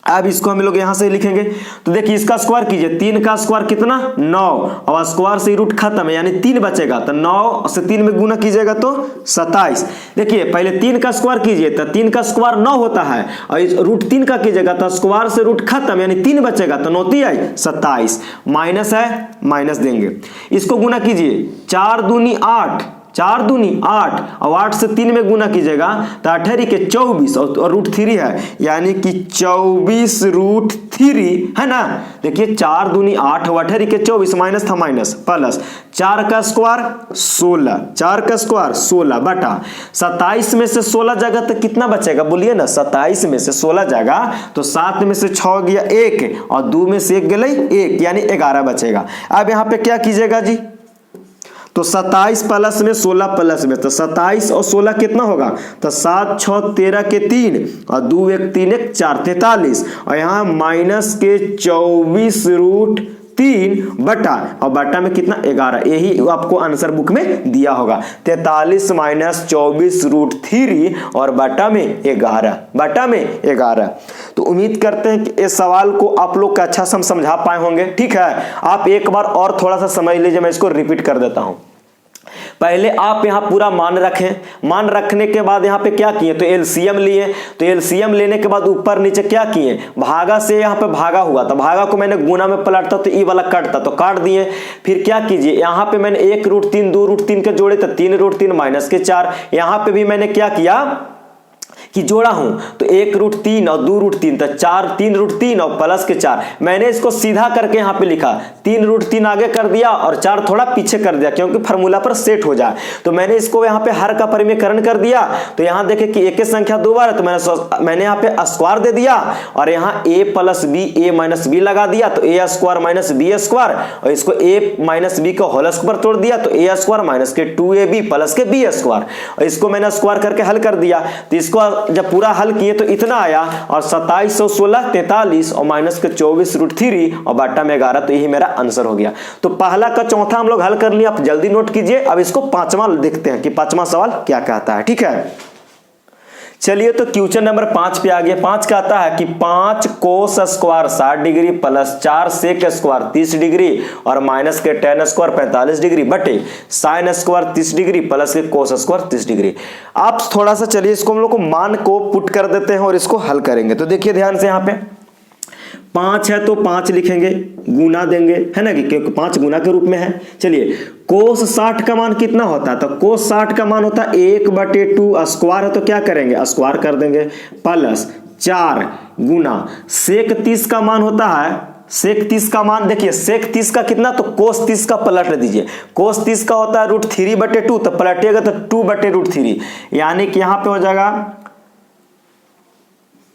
अब इसको हम लोग यहां से लिखेंगे तो देखिए इसका स्क्वायर कीजिए, 3 का स्क्वायर कितना 9 और स्क्वायर से रूट खत्म है यानी 3 बचेगा, तो 9 से 3 में गुना कीजिएगा तो 27। देखिए पहले 3 का स्क्वायर कीजिए तो 3 का स्क्वायर 9 होता है और इस √3 का कीजिएगा तो स्क्वायर से रूट खत्म यानी 3 बचेगा, तो 9 तिहाई 27, माइनस है माइनस देंगे, इसको गुना कीजिए 4 दूनी 8, 4 दूनी 8 और 8 से 3 में गुना कीजिएगा तो 18 के 24 और √3 है, यानी कि 24√3 है ना। देखिए 4 दूनी 8 और 18 के 24 माइनस था माइनस प्लस 4 का स्क्वायर 16, 4 का स्क्वायर 16 बटा 27 में से 16 जगह तो कितना बचेगा बोलिए ना, 27 में से 16 जगह तो 7 में से 6 गया 1 और 2 में से 1 गया 1, यानी 11 बचेगा। अब यहाँ पे क्या कीजिएगा जी, तो 27 प्लस में 16 प्लस में, तो 27 और 16 कितना होगा, तो 7 6 13 के 3 और 2 1 3 1 4 43 और यहाँ माइनस के 24√3 बटा और बटा में कितना 11, यही आपको आंसर बुक में दिया होगा 43 माइनस 24√3 और बटा में 11, बटा में 11। तो उम्मीद करते हैं कि इस सवाल को आप लोग अच्छा से समझा पाए होंगे। ठीक है, आप एक बार और थोड़ा सा समझ लीजिए, मैं इसको रिपीट कर देता हूं। पहले आप यहां पूरा मान रखें, मान रखने के बाद यहां पे क्या किए, तो एलसीएम लिए, तो एलसीएम लेने के बाद ऊपर नीचे क्या किए, भागा से यहां पे भागा हुआ था, भागा को मैंने गुना में पलटता तो ई वाला कटता तो काट दिए। फिर क्या कीजिए, यहां पे मैंने 1√3 2√3 के जोड़े तो 3√3 माइनस के 4, यहां पे भी मैंने क्या किया कि जोड़ा हूं तो 1√3 और 2√3 तो 4 3√3 और प्लस के 4, मैंने इसको सीधा करके यहां पे लिखा 3√3 आगे कर दिया और 4 थोड़ा पीछे कर दिया क्योंकि फार्मूला पर सेट हो जाए। तो मैंने इसको यहां पे हर का परिमेयकरण कर दिया, तो यहां देखे कि एक संख्या 2 बार है तो मैंने यहां पे स्क्वायर दे दिया और यहां a plus B a minus B लगा दिया, तो a square minus B square और इसको a माइनस बी का होल स्क्वायर तोड़ दिया तो a स्क्वायर माइनस के 2ab प्लस के b स्क्वायर, और इसको मैंने स्क्वायर करके हल कर दिया। तो इसको जब पूरा हल किए तो इतना आया और 27 और 16 43 और माइनस के 24√3 और बटा में 11, तो यही मेरा आंसर हो गया। तो पहला का चौथा हम लोग हल कर लिए, आप जल्दी नोट कीजिए। अब इसको पांचवा देखते हैं कि पांचवा सवाल क्या कहता है। ठीक है, चलिए तो क्वेश्चन नंबर 5 पे आ गया। 5 कहता है कि 5 cos square 60 degree plus 4 sec square 30 degree और माइनस के tan स्क्वायर 45 डिग्री बटे साइन स्क्वायर 30 डिग्री प्लस के कोस स्क्वायर 30 डिग्री। आप थोड़ा सा चलिए इसको हम लोग को मान को पुट कर देते हैं और इसको हल करेंगे। तो देखिए ध्यान से, यहाँ पे 5 है तो 5 लिखेंगे, गुना देंगे है ना, क्योंकि 5 गुना के रूप में है। चलिए कोस 60 का मान कितना होता है, तो कोस 60 का मान होता है 1/2, स्क्वायर है तो क्या करेंगे स्क्वायर कर देंगे, प्लस 4 गुना सेक 30 का मान होता है, सेक 30 का मान देखिए, सेक 30 का कितना, तो कोस 30 का पलट दीजिए। कोस 30 का होता है √3/2, तो पलटिएगा तो 2/√3, यानी कि यहां पे हो जाएगा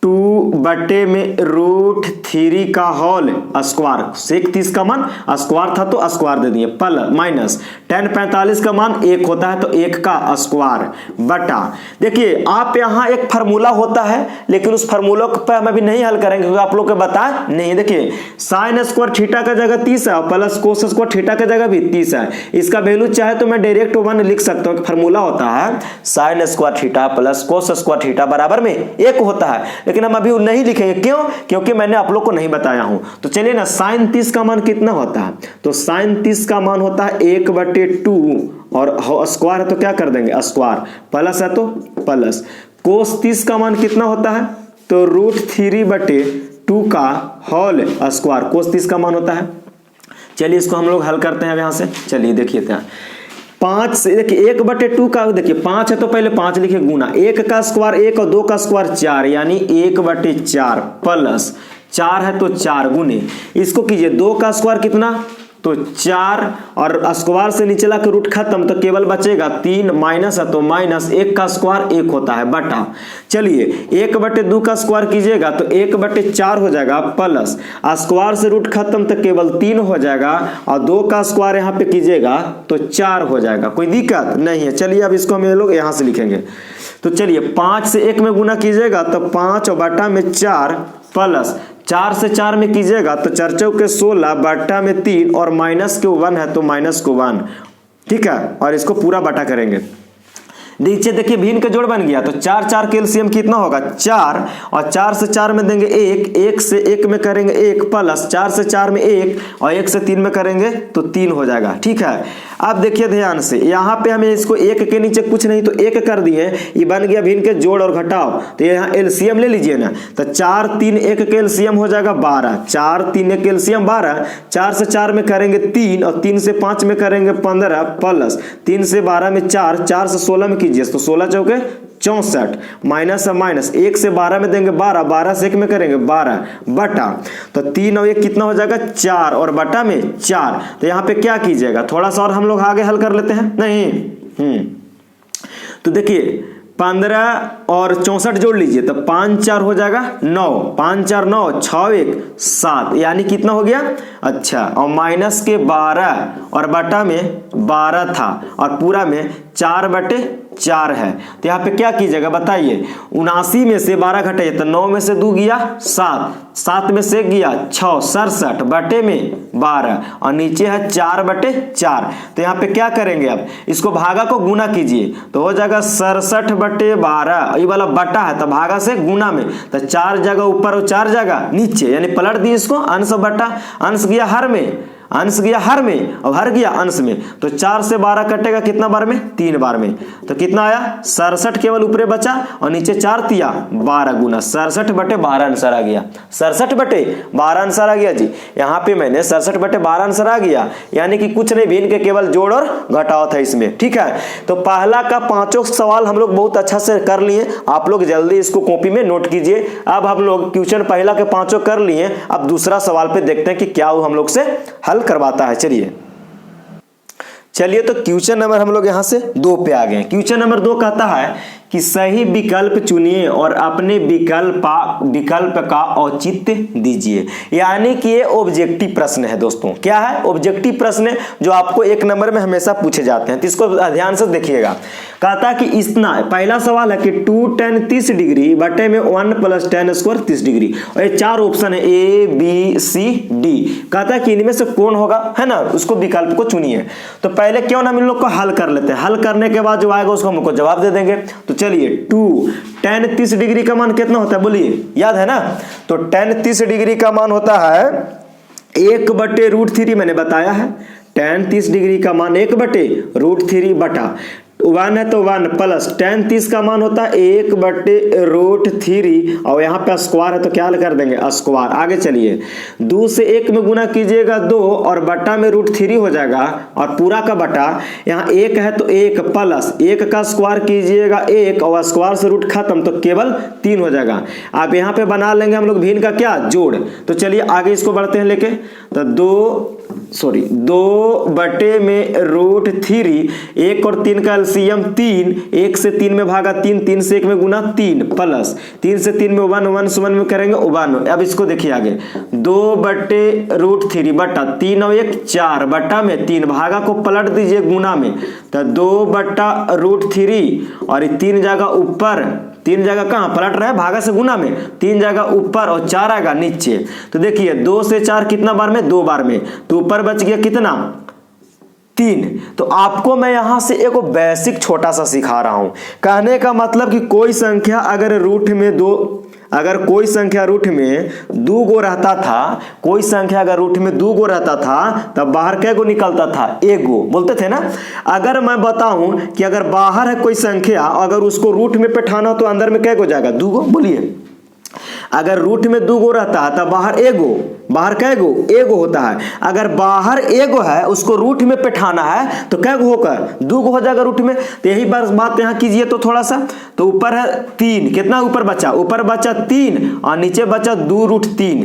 2/√3 का होल स्क्वायर। सेक 30 का मान स्क्वायर था तो स्क्वायर दे दिए, प्लस माइनस tan 45 का मान 1 होता है तो 1 का स्क्वायर बटा, देखिए आप यहाँ एक फार्मूला होता है लेकिन उस फार्मूला पर हम अभी नहीं हल करेंगे क्योंकि आप लोग को बताया नहीं। देखिए साइन स्क्वायर थीटा का जगह 30 है और प्लस कोस स्क्वायर थीटा का जगह भी 30 है, इसका वैल्यू चाहे तो मैं डायरेक्ट 1 लिख सकता हूँ। फार्मूला होता है sine square theta plus cos square theta बराबर में 1 होता है, लेकिन हम अभी नहीं लिखेंगे, क्यों, क्योंकि मैंने आप लोग को नहीं बताया हूं। तो चलिए ना, साइन 30 का मान कितना होता है, तो साइन 30 का मान होता है 1/2 और स्क्वायर है तो क्या कर देंगे स्क्वायर, प्लस है तो प्लस। कोस 30 का मान कितना होता है, तो √3/2 का होल स्क्वायर कोस 30 का मान होता है। चलिए इसको हम लोग हल करते हैं यहां से। चलिए देखिए क्या 5 से, देखिए 1/2 का, देखिए 5 है तो पहले 5 लिखे गुना 1 का स्क्वायर 1 और 2 का स्क्वायर 4, यानी 1/4 प्लस 4 है तो 4 गुने इसको कीजिए 2 का स्क्वायर कितना, तो 4 और स्क्वायर से नीचे ला के रूट खत्म तो केवल बचेगा 3, माइनस है तो माइनस 1 का स्क्वायर 1 होता है बटा। चलिए 1/2 का स्क्वायर कीजिएगा तो 1/4 हो जाएगा, प्लस स्क्वायर से रूट खत्म तो केवल 3 हो जाएगा और 2 का स्क्वायर यहाँ पे कीजिएगा तो 4 हो जाएगा, कोई दिक्कत नहीं है। चलिए अब इसको हम लोग यहाँ से लिखेंगे। तो चलिए 5 से 1 में गुना कीजिएगा तो 5 और बटा में 4 प्लस 4 से 4 में कीजिएगा तो 4 चौके 16 बटा में 3 और माइनस के 1 है तो माइनस को 1, ठीक है, और इसको पूरा बटा करेंगे। नीचे देखिए भिन्न का जोड़ बन गया, तो 4 4 का एलसीएम कितना होगा 4, और 4 से 4 में देंगे 1, 1 से 1 में करेंगे 1 प्लस 4 से 4 में 1 और 1 से 3 में करेंगे तो 3 हो जाएगा। ठीक है, अब देखिए ध्यान से, यहाँ पे हमें इसको 1 के नीचे कुछ नहीं तो 1 कर दिए, ये बन गया भिन्न के जोड़ और घटाओ, तो यहाँ एलसीएम ले लीजिए ना, तो 4 3 1 के एलसीएम हो जाएगा 12, 4 3 1 के एलसीएम 12, 4 से 4 में करेंगे 3 और 3 से 5 में करेंगे 15 प्लस 3 से 12 में 4, 4 से 16 में कीजिए तो 16 चौके 64, माइनस है माइनस, 1 से 12 में देंगे 12, 12 से 1 में करेंगे 12 बटा, तो 3 और 1 कितना हो जाएगा 4 और बटा में 4। तो यहाँ पे क्या कीजिएगा, थोड़ा सा और हम लोग आगे हल कर लेते हैं, नहीं तो देखिए 15 और 64 जोड़ लीजिए तो 5 4 हो जाएगा 9, 5 4 9, 6 1 7, यानी कितना हो गया, अच्छा, और माइनस के 12 और बटा में 12 था और पूरा में 4 बटे 4 है, तो यहाँ पे क्या कीजिएगा बताइए, 79 में से 12 घटाइए तो 9 में से 2 गया 7, 7 में से गया 6, 67 बटे में 12 और नीचे है 4 बटे 4, तो यहाँ पे क्या करेंगे, अब इसको भागा को गुना कीजिए तो हो जाएगा 67 बटे 12, ये वाला बटा है तो भागा से गुना में, तो 4 जगह ऊपर और 4 जगह नीचे, यानी पलट दिए इसको, अंश बटा, अंश गया हर में, अंश गया हर में और हर गया अंश में, तो 4 से 12 कटेगा कितना बार में, 3 बार में, तो कितना आया 67 केवल ऊपरे बचा और नीचे 4 तिया 12 गुना 67 बटे 12 आंसर आ गया, 67 बटे 12 आंसर आ गया जी। यहाँ पे मैंने 67 बटे 12 आंसर आ गया, यानी कि कुछ नहीं भिन्न के केवल जोड़ और घटाव था इसमें। ठीक है, तो पहला का 5 सवाल हम लोग बहुत अच्छा से कर लिए, आप लोग जल्दी इसको कॉपी में नोट कीजिए। अब हम लोग क्वेश्चन पहला के 5 कर लिए, अब दूसरा सवाल पे देखते हैं कि क्या वो हम लोग से हल करवाता है। चलिए तो क्वेश्चन नंबर हम लोग यहां से 2 पे आ गए। क्वेश्चन नंबर 2 कहता है कि सही विकल्प चुनिए और अपने विकल्प का औचित्य दीजिए, यानी कि ये ऑब्जेक्टिव प्रश्न है दोस्तों। क्या है, ऑब्जेक्टिव प्रश्न है जो आपको 1 नंबर में हमेशा पूछे जाते हैं, तो इसको ध्यान से देखिएगा। कहता है कि इतना, पहला सवाल है कि 2 tan 30 डिग्री बटे में 1 + tan स्क्वायर 30 डिग्री, और ये 4 ऑप्शन है A B C D। कहता है कि इनमें से कौन होगा, है ना, उसको विकल्प को चुनिए। तो पहले क्यों ना हम इन लोग को हल कर लेते हैं, हल करने के बाद जो आएगा उसको हमको जवाब दे देंगे। तो चलिए 2 tan 30 डिग्री का मान कितना होता है बोलिए, याद है ना, तो tan 30 डिग्री का मान होता है 1/√3, मैंने बताया है tan 30 डिग्री का मान 1/√3 बटा 1 है तो 1 प्लस tan 30 का मान होता है 1/√3 और यहाँ पे स्क्वायर है तो क्या कर देंगे स्क्वायर। आगे चलिए 2 से 1 में गुना कीजिएगा 2 और बटा में √3 हो जाएगा और पूरा का बटा, यहाँ 1 है तो 1 प्लस 1 का स्क्वायर कीजिएगा 1 और स्क्वायर से रूट खत्म तो केवल 3 हो जाएगा। आप यहाँ पे बना लेंगे हम लोग भिन्न का क्या जोड़। तो चलिए आगे इसको बढ़ते हैं लेके, तो 2 बटे में √3, 1 और 3 का एलसीएम 3, 1 से 3 में भागा 3, 3 से 1 में गुना 3 प्लस 3 से 3 में 1, 1 से 1 में करेंगे 1। अब इसको देखिए आगे 2/√3 बटा 3 और 1 4 बटा में 3, भागा को पलट दीजिए गुना में, तो 2/√3 और 3 जगह ऊपर, 3 जगह कहाँ पलट रहे हैं भागा से गुना में, 3 जगह ऊपर और 4 आएगा नीचे। तो देखिए 2 से 4 कितना बार में, 2 बार में, तो ऊपर बच गया कितना 3। तो आपको मैं यहां से एक बेसिक छोटा सा सिखा रहा हूं, कहने का मतलब कि कोई संख्या अगर रूट में 2, अगर कोई संख्या रूट में 2 गो रहता था, कोई संख्या अगर रूट में 2 गो रहता था तब बाहर कै गो निकलता था, 1 गो, बोलते थे ना। अगर मैं बताऊं कि अगर बाहर है कोई संख्या, अगर उसको रूट में बैठाना हो तो अंदर में कै गो जाएगा, 2 गो, बोलिए। अगर रूट में 2 गो रहता है तब बाहर 1 गो, बाहर कै गो, 1 गो होता है। अगर बाहर 1 गो है उसको रूट में बैठाना है तो कै गो होगा, 2 गो हो जाएगा रूट में। तो यही बात यहाँ कीजिए तो थोड़ा सा, तो ऊपर है 3, कितना ऊपर बचा, ऊपर बचा 3 और नीचे बचा 2√3,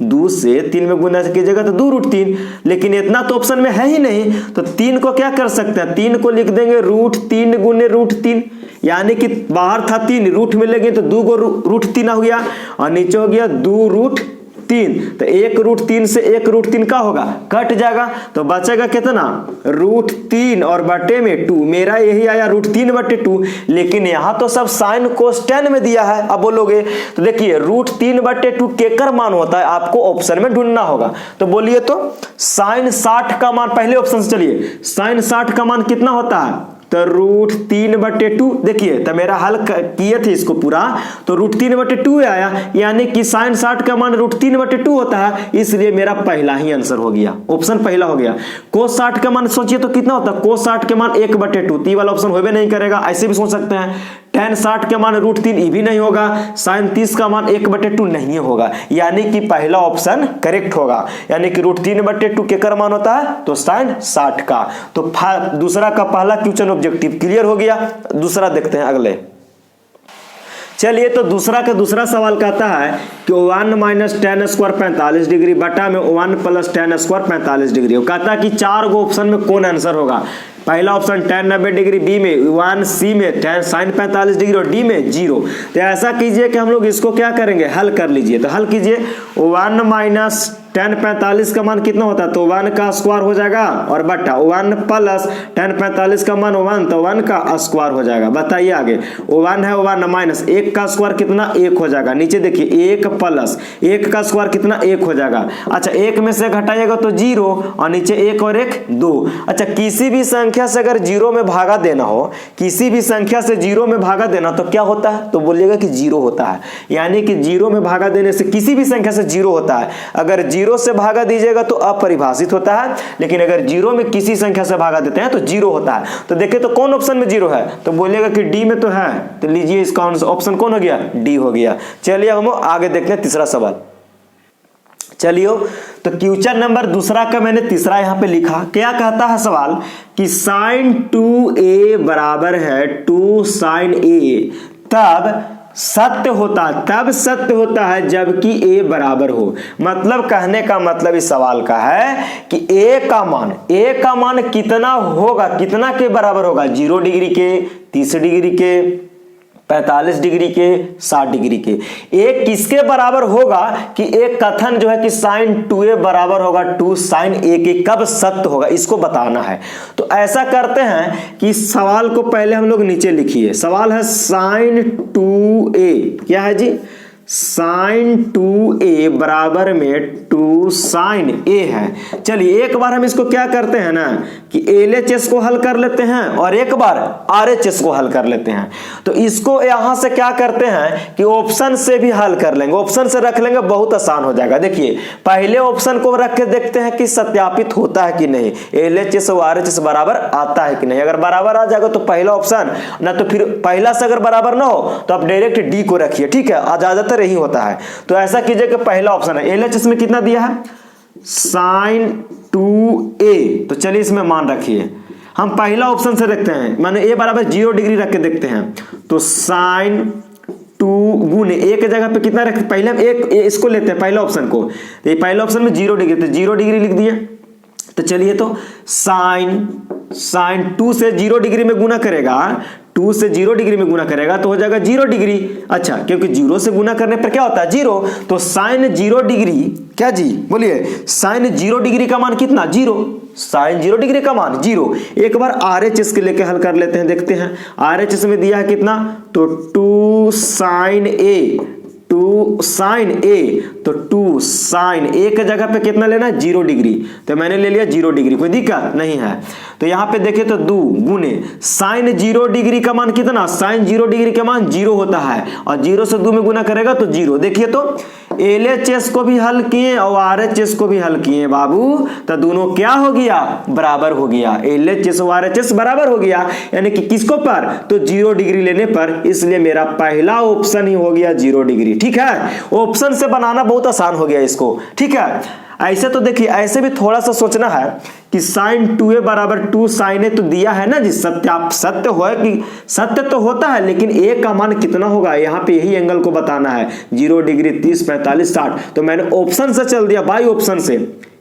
2 से 3 में गुना कीजिएगा तो 2√3, लेकिन इतना तो ऑप्शन में है ही नहीं, तो 3 को क्या कर सकते हैं, 3 को लिख देंगे √3 गुने √3, यानी कि बाहर था 3, रूट में लेंगे तो 2 गो √3 हो गया और नीचे हो गया 2√3, तो 1√3 से 1√3 का होगा, कट जाएगा तो बचेगा कितना √3 और बटे में 2, मेरा यही आया √3/2, लेकिन यहां तो सब साइन कोस्टेन में दिया है। अब बोलोगे तो देखिए √3/2 केकर मान होता है, आपको ऑप्शन में ढूंढना होगा। तो बोलिए तो साइन 60 का मान, पहले ऑप्शन से चलिए, साइन 60 का मान कितना होता है तो √3/2। देखिए तो मेरा हल किए थे इसको पूरा, तो √3/2 आया, यानी कि sin 60 का मान √3/2 होता है, इसलिए मेरा पहला ही आंसर हो गया, ऑप्शन पहला हो गया। cos 60 का मान सोचिए तो कितना होता है, cos 60 के मान 1/2, तो ये वाला ऑप्शन होबे नहीं करेगा। ऐसे भी सोच सकते हैं tan 60 के मान √3, ये भी नहीं होगा। sin 30 का मान 1/2 नहीं होगा, यानी कि पहला ऑप्शन करेक्ट होगा, यानी कि √3/2 केकर मान होता है, तो sin 60 का। तो दूसरा का पहला क्वेश्चन ऑब्जेक्टिव क्लियर हो गया। दूसरा देखते हैं अगले। चलिए तो दूसरा का दूसरा सवाल कहता है कि 1 - tan² 45 डिग्री बटा में 1 + tan² 45 डिग्री। कहता है कि 4 गो ऑप्शन में कौन आंसर होगा। पहला ऑप्शन tan 90 डिग्री, बी में 1, सी में tan sin 45 डिग्री और डी में 0। तो ऐसा कीजिए कि हम लोग इसको क्या करेंगे, हल कर लीजिए। तो हल कीजिए, 1 - tan 45 का मान कितना होता है, तो 1 का स्क्वायर हो जाएगा, और बटा 1 + tan 45 का मान 1, तो 1 का स्क्वायर हो जाएगा। बताइए आगे, 1 है 1 माइनस 1 का स्क्वायर कितना, 1 हो जाएगा। नीचे देखिए 1 + 1 का स्क्वायर कितना, 1 हो जाएगा। अच्छा 1 में से घटाइएगा तो 0, और नीचे 1 और 1 2। अच्छा किसी भी संख्या से अगर 0 में भागा देना हो, किसी भी संख्या से 0 में भागा देना तो क्या होता है, तो बोलिएगा कि 0 होता है, यानी कि 0 में भागा देने से किसी भी संख्या से 0 होता है। अगर 0 से भागा दीजिएगा तो अपरिभाषित होता है, लेकिन अगर 0 में किसी संख्या से भागा देते हैं तो 0 होता है। तो देखिए तो कौन ऑप्शन में 0 है, तो बोलिएगा कि डी में तो है, तो लीजिए इसका ऑप्शन कौन हो गया, डी हो गया। चलिए हम आगे देखते हैं तीसरा सवाल। चलिए तो क्वेश्चन नंबर दूसरा का मैंने तीसरा यहां पे लिखा। क्या कहता है सवाल कि sin 2a बराबर है 2 sin a, तब सत्य होता है, तब सत्य होता है जबकि a बराबर हो। मतलब कहने का मतलब इस सवाल का है कि a का मान कितना होगा, कितना के बराबर होगा, 0 डिग्री के, 30 डिग्री के, 45 डिग्री के, 60 डिग्री के। एक किसके बराबर होगा कि एक कथन जो है कि sin 2a बराबर होगा 2 sin a के, कब सत्य होगा इसको बताना है। तो ऐसा करते हैं कि सवाल को पहले हम लोग नीचे लिखिए। सवाल है sin 2a, क्या है जी, sin 2a बराबर में 2 sin a है। चलिए एक बार हम इसको क्या करते हैं ना कि LHS को हल कर लेते हैं और एक बार RHS को हल कर लेते हैं। तो इसको यहां से क्या करते हैं कि ऑप्शन से भी हल कर लेंगे, ऑप्शन से रख लेंगे, बहुत आसान हो जाएगा। देखिए पहले ऑप्शन को रख के देखते हैं कि सत्यापित होता है कि नहीं, LHS और RHS बराबर आता है कि नहीं। अगर बराबर आ जाएगा तो पहला ऑप्शन, ना तो फिर पहला से अगर बराबर ना हो तो आप डायरेक्ट डी को रखिए, ठीक है, ज्यादातर यही होता है। तो ऐसा कीजिए कि पहला ऑप्शन है, LHS में कितना दिया है, sin 2a, तो चलिए इसमें मान रखिए। हम पहला ऑप्शन से देखते हैं, माने a बराबर 0 डिग्री रख के देखते हैं। तो sin 2 गुने a के जगह पे कितना रखते, पहले हम एक इसको लेते हैं पहला ऑप्शन को, तो ये पहला ऑप्शन में 0 डिग्री, तो 0 डिग्री लिख दिए। तो चलिए तो sin 2 से 0 डिग्री में गुना करेगा, 2 से 0 डिग्री में गुना करेगा तो हो जाएगा 0 डिग्री। अच्छा क्योंकि 0 से गुना करने पर क्या होता है, 0, तो sin 0 डिग्री, क्या जी बोलिए, sin 0 डिग्री का मान कितना, 0, sin 0 डिग्री का मान 0। एक बार RHS के लेके हल कर लेते हैं, देखते हैं RHS में दिया है कितना, तो 2 sin a, 2 sin a, तो 2 sin a के जगह पे कितना लेना है, 0 डिग्री, तो मैंने ले लिया 0 डिग्री, कोई दिक्कत नहीं है। तो यहां पे देखिए तो 2 गुने sin 0 डिग्री का मान कितना, sin 0 डिग्री का मान 0 होता है, और 0 से 2 में गुना करेगा तो 0। देखिए तो LHS को भी हल किए और RHS को भी हल किए बाबू, तो दोनों क्या हो गया, बराबर हो गया, LHS और RHS बराबर हो गया, यानी कि किसको पर, तो 0 डिग्री लेने पर, इसलिए मेरा पहला ऑप्शन ही हो गया 0 डिग्री। ठीक है, ऑप्शन से बनाना बहुत आसान हो गया इसको, ठीक है। ऐसे तो देखिए ऐसे भी थोड़ा सा सोचना है कि sin 2a बराबर 2 sin a तो दिया है ना जी, सत्य हो कि सत्य तो होता है, लेकिन a का मान कितना होगा, यहाँ पे यही एंगल को बताना है, 0 डिग्री, 30, 45, 60। तो मैंने ऑप्शन से चल दिया, बाई ऑप्शन से।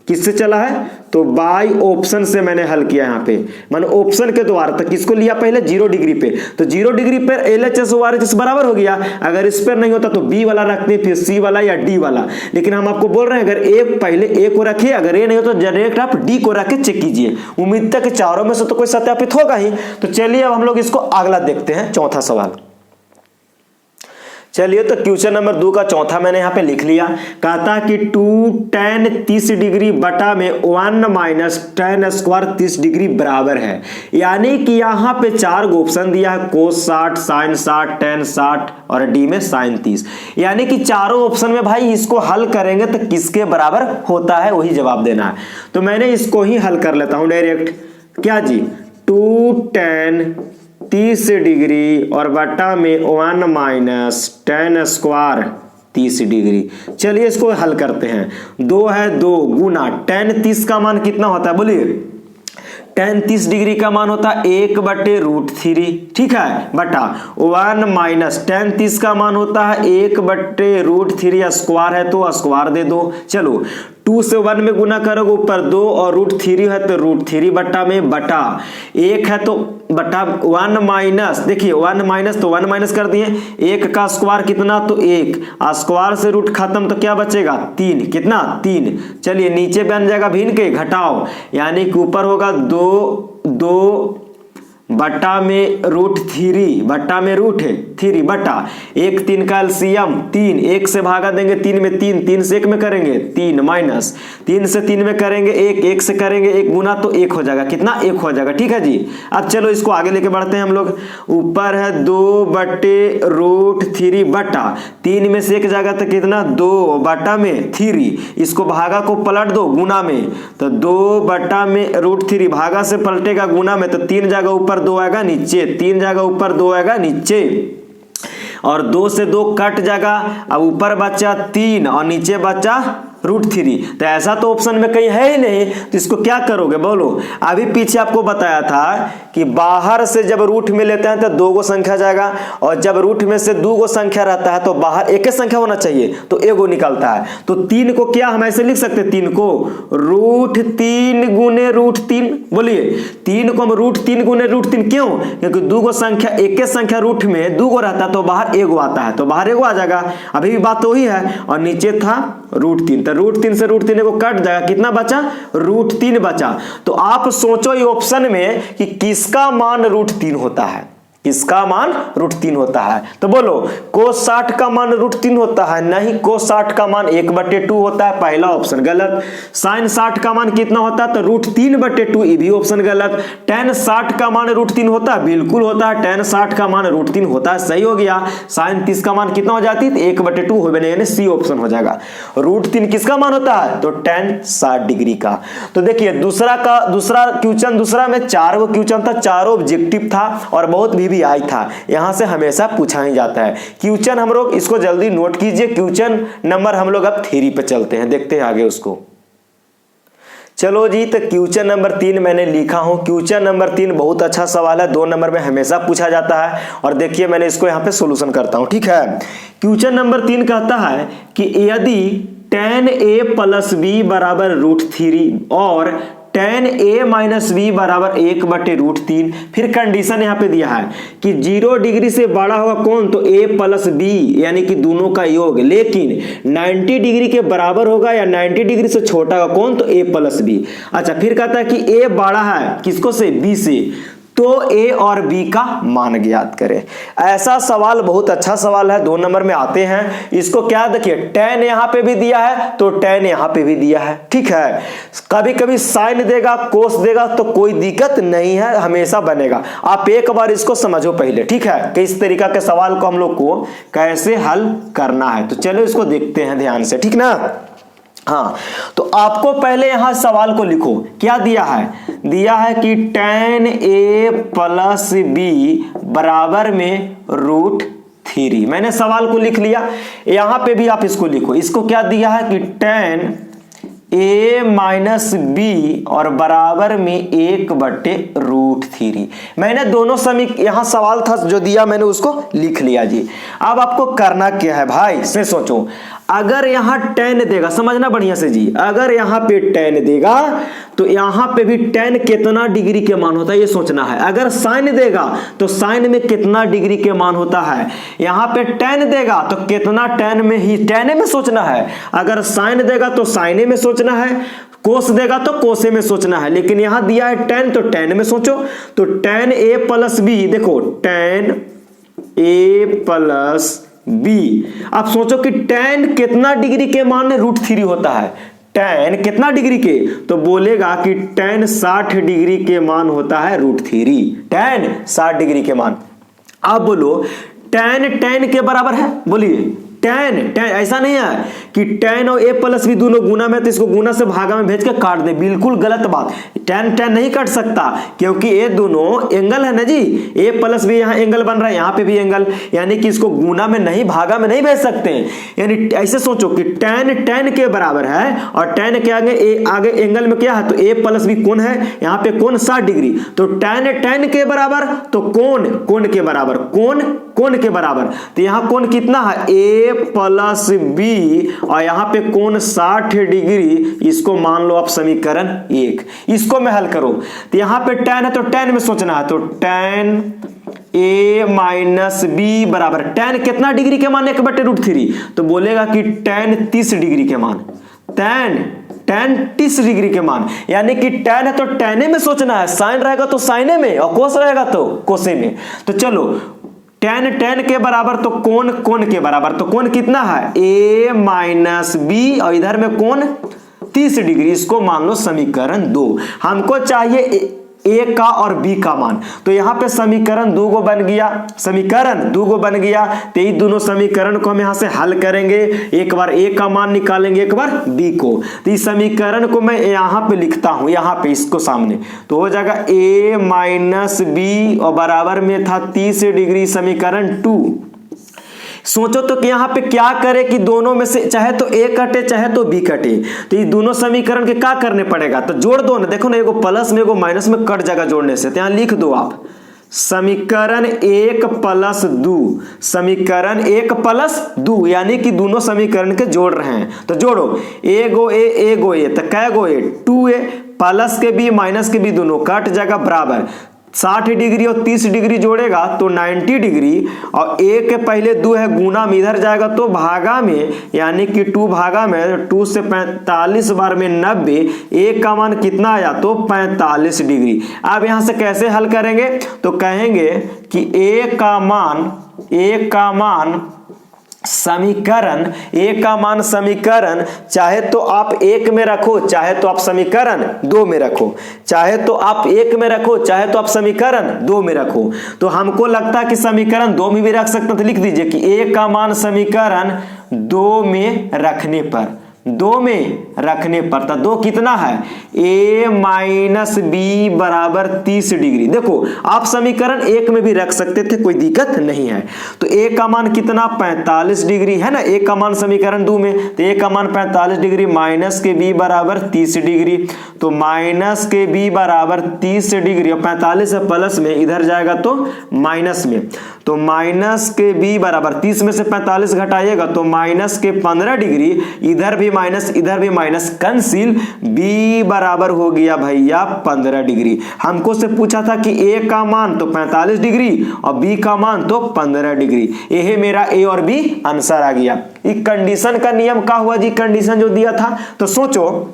किससे चला है, तो बाई ऑप्शन से मैंने हल किया। यहाँ पे मैंने ऑप्शन के द्वारा, तो किसको लिया पहले, 0 डिग्री पे, तो 0 डिग्री पे LHS और RHS बराबर हो गया। अगर इस पर नहीं होता तो B वाला रखते हैं, फिर C वाला या D वाला, लेकिन हम आपको बोल रहे हैं अगर A पहले A को रखिए, अगर A नहीं हो तो डायरेक्ट आप D को रख के चेक कीजिए। उम्मीद है कि चारों में से तो कोई सत्यापित होगा ही। तो चलिए अब हम लोग इसको अगला देखते हैं, चौथा सवाल। चलिए तो क्वेश्चन नंबर 2 का चौथा मैंने यहाँ पे लिख लिया। कहता कि 2 tan 30 डिग्री बटा में 1 माइनस tan स्क्वायर 30 डिग्री बराबर है। यानी कि यहाँ पे 4 ऑप्शन दिया है, कोस 60, साइन 60, tan 60 और डी में साइन 30। यानी कि चारों ऑप्शन में भाई इसको हल करेंगे तो किसके बराबर होता है वही जवाब देना है। तो मैंने इसको ही हल कर लेता हूं डायरेक्ट। क्या जी, 2 tan 30 डिग्री और बटा में 1 माइनस tan स्क्वायर 30 डिग्री। चलिए इसको हल करते हैं। 2 है 2 गुना tan 30 का मान कितना होता है बोलिए। tan 30 डिग्री का मान होता है 1/√3, ठीक है, बटा 1 माइनस tan 30 का मान होता है 1/√3, स्क्वायर है तो स्क्वायर दे दो। चलो 2 से 1 में गुना करोगे ऊपर 2 और √3 है तो √3 बटा में बटा 1 है तो बटा 1 माइनस, देखिए 1 माइनस तो 1 माइनस कर दिए, 1 का स्क्वायर कितना तो 1, स्क्वायर से रूट खत्म तो क्या बचेगा 3, कितना 3। चलिए नीचे बन जाएगा भिन्न के घटाओ, यानी कि ऊपर होगा 2 बटा में √3 बटा में √3 बटा 1 3 का एलसीएम 3, 1 से भागा देंगे 3 में 3 से 1 में करेंगे 3 माइनस 3 से 3 में करेंगे 1 से करेंगे 1 गुना तो 1 हो जाएगा, कितना 1 हो जाएगा, ठीक है जी। अब चलो इसको आगे लेके बढ़ते हैं हम लोग। ऊपर है 2/√3 बटा 3 में से 1 जाएगा तो कितना 2 बटा में 3, इसको भागा को पलट दो गुना में तो 2 बटा में √3 भागा से पलटेगा गुना में तो 3 जाएगा ऊपर 2 आएगा नीचे, 3 जाएगा ऊपर 2 आएगा नीचे और 2 से 2 कट जाएगा। अब ऊपर बचा 3 और नीचे बचा √3। तो ऐसा तो ऑप्शन में कहीं है ही नहीं, तो इसको क्या करोगे बोलो। अभी पीछे आपको बताया था कि बाहर से जब रूट में लेते हैं तो 2 गो संख्या जाएगा और जब रूट में से 2 गो संख्या रहता है तो बाहर एक ही संख्या होना चाहिए तो 1 गो निकलता है। तो 3 को क्या हम ऐसे लिख सकते हैं, 3 को √3 गुने √3, बोलिए 3 को हम √3 गुने √3, क्यों, क्योंकि 2 गो संख्या एक ही संख्या रूट में 2 गो रहता है तो बाहर 1 गो आता है तो बाहर 1 गो आ जाएगा। अभी भी बात तो वही है और नीचे था √3 तो √3 से √3 को कट जाएगा, कितना बचा √3 बचा। तो आप सोचो ये ऑप्शन में कि किसका मान √3 होता है, किसका मान √3 होता है। तो बोलो cos 60 का मान √3 होता है, नहीं cos 60 का मान 1/2 होता है, पहला ऑप्शन गलत। sin 60 का मान कितना होता है तो √3/2, ये भी ऑप्शन गलत। tan 60 का मान √3 होता है, बिल्कुल होता है, tan 60 का मान √3 होता है, सही हो गया। sin 30 का मान कितना हो जाती है 1/2 हो बने, यानी सी ऑप्शन हो जाएगा। √3 किसका मान होता है तो tan 60 डिग्री का। तो देखिए दूसरा क्वेश्चन, दूसरा में 4 गो क्वेश्चन था, चारों ऑब्जेक्टिव था और बहुत भी आई था, यहां से हमेशा पूछा ही जाता है क्वेश्चन। हम लोग इसको जल्दी नोट कीजिए। क्वेश्चन नंबर हम लोग अब थ्योरी पे चलते हैं, देखते हैं आगे उसको। चलो जी, तो क्वेश्चन नंबर 3 मैंने लिखा हूं। क्वेश्चन नंबर 3 बहुत अच्छा सवाल है, 2 नंबर में हमेशा पूछा जाता है और देखिए मैंने इसको यहां पे सॉल्यूशन करता हूं, ठीक है। क्वेश्चन नंबर 3 कहता है कि यदि tan a + b = √3 और tan a - b = 1/√3, फिर कंडीशन यहाँ पे दिया है कि 0 डिग्री से बड़ा होगा कौन तो a + b, यानी कि दोनों का योग, लेकिन 90 डिग्री के बराबर होगा या 90 डिग्री से छोटा होगा कौन तो a + b। अच्छा फिर कहता है कि a बड़ा है किसको से b से, तो a और b का मान ज्ञात करें। ऐसा सवाल बहुत अच्छा सवाल है, 2 नंबर में आते हैं। इसको क्या देखिए tan यहां पे भी दिया है तो tan यहां पे भी दिया है, ठीक है। कभी कभी साइन देगा कोस देगा तो कोई दिक्कत नहीं है, हमेशा बनेगा। आप एक बार इसको समझो पहले, ठीक है, कि इस तरीका के सवाल को हम लोग को कैसे हल करना है। तो चलो इसको देखते हैं ध्यान से, ठीक ना। हाँ, तो आपको पहले यहां सवाल को लिखो, क्या दिया है, दिया है कि tan a + b बराबर में √3। मैंने सवाल को लिख लिया, यहां पे भी आप इसको लिखो। इसको क्या दिया है कि tan a - b और बराबर में 1/√3। मैंने दोनों यहां सवाल था जो दिया मैंने उसको लिख लिया जी। अब आपको करना क्या है भाई से सोचो, अगर यहां tan देगा, समझना बढ़िया से जी, अगर यहां पे tan देगा तो यहां पे भी tan कितना डिग्री के मान होता है ये सोचना है। अगर sin देगा तो sin में कितना डिग्री के मान होता है, यहां पे tan देगा तो कितना tan में ही tan में सोचना है। अगर sin देगा तो sin में सोचना है, कोस देगा तो कोसे में सोचना है, लेकिन यहां दिया है tan तो tan में सोचो। तो tan a + b, देखो tan a + बी। अब सोचो कि tan कितना डिग्री के मान में √3 होता है, tan कितना डिग्री के, तो बोलेगा कि tan 60 डिग्री के मान होता है √3, tan 60 डिग्री के मान। अब बोलो tan के बराबर है, बोलिए tan ऐसा नहीं है कि tan और a प्लस b दोनों गुना में, तो इसको गुना से भागा में भेज के काट दे, बिल्कुल गलत बात। tan नहीं कट सकता क्योंकि ये दोनों एंगल है ना जी, a प्लस बी यहाँ एंगल बन रहा है, यहाँ पे भी एंगल, यानी कि इसको गुना में नहीं भागा में नहीं भेज सकते हैं। यानी ऐसे सोचो कि tan के बराबर है और tan के आगे एंगल में क्या है, तो a प्लस बी कोण है, यहाँ पे कोण 60 डिग्री, तो tan के बराबर तो कोण के बराबर, कोण के बराबर, तो यहाँ कोण कितना है a प्लस बी और यहाँ पे कोण 60 डिग्री, इसको मान लो आप समीकरण 1। इसको मैं हल करो तो यहाँ पे tan है तो tan में सोचना है, तो tan a माइनस बी बराबर tan कितना डिग्री के मान 1/√3, तो बोलेगा कि tan 30 डिग्री के मान, tan 30 डिग्री के मान, यानी कि tan है तो tan में सोचना है, साइन रहेगा तो साइने में और कोस रहेगा तो कोसे में। तो चलो tan के बराबर तो कोण के बराबर, तो कोण कितना है a माइनस बी और इधर में कोण 30 डिग्री, इसको मान लो समीकरण 2। हमको चाहिए a का और b का मान, तो यहाँ पे समीकरण 2 गो बन गया, तो ये दोनों समीकरण को हम यहाँ से हल करेंगे, एक बार a का मान निकालेंगे, एक बार b को। तो इस समीकरण को मैं यहाँ पे लिखता हूँ, यहाँ पे इसको सामने, तो हो जाएगा a माइनस बी और बराबर में था 30 डिग्री, समीकरण 2। सोचो तो कि यहाँ पे क्या करे कि दोनों में से चाहे तो a कटे चाहे तो b कटे, तो ये दोनों समीकरण के क्या करने पड़ेगा, तो जोड़ दो ना। देखो ना, एगो प्लस में एगो माइनस में कट जाएगा जोड़ने से, तो यहाँ लिख दो आप समीकरण 1 प्लस 2, समीकरण 1 प्लस 2, यानी कि दोनों समीकरण के जोड़ रहे हैं, तो जोड़ो एगो ए, तो कै गो ए 2a, प्लस के b माइनस के b दोनों कट जाएगा बराबर, 60 डिग्री और 30 डिग्री जोड़ेगा तो 90 डिग्री, और a के पहले 2 है, गुना में इधर जाएगा तो भागा में, यानी कि 2 भागा में 2 से 45 बार में 90, a का मान कितना आया तो 45 डिग्री। अब यहां से कैसे हल करेंगे, तो कहेंगे कि a का मान समीकरण, a का मान समीकरण चाहे तो आप 1 में रखो, चाहे तो आप समीकरण 2 में रखो, चाहे तो आप 1 में रखो, चाहे तो आप समीकरण 2 में रखो। तो हमको लगता है कि समीकरण 2 में भी रख सकते हैं, तो लिख दीजिए कि a का मान समीकरण 2 में रखने पर, 2 में रखने पर, तो 2 कितना है a माइनस बी बराबर 30 डिग्री। देखो आप समीकरण 1 में भी रख सकते थे, कोई दिक्कत नहीं है। तो a का मान कितना 45 डिग्री है ना, a का मान समीकरण 2 में, तो a का मान 45 डिग्री माइनस के b बराबर 30 डिग्री, तो माइनस के b बराबर 30 डिग्री और 45 से प्लस में इधर जाएगा तो माइनस में, तो माइनस के b बराबर 30 में से 45 घटाइएगा तो माइनस के 15 डिग्री, इधर भी माइनस इधर भी माइनस, कैंसिल, b बराबर हो गया भैया 15 डिग्री। हमको से पूछा था कि a का मान तो 45 डिग्री और b का मान तो 15 डिग्री, यही मेरा a और b आंसर आ गया। इस कंडीशन का नियम क्या हुआ जी, कंडीशन जो दिया था, तो सोचो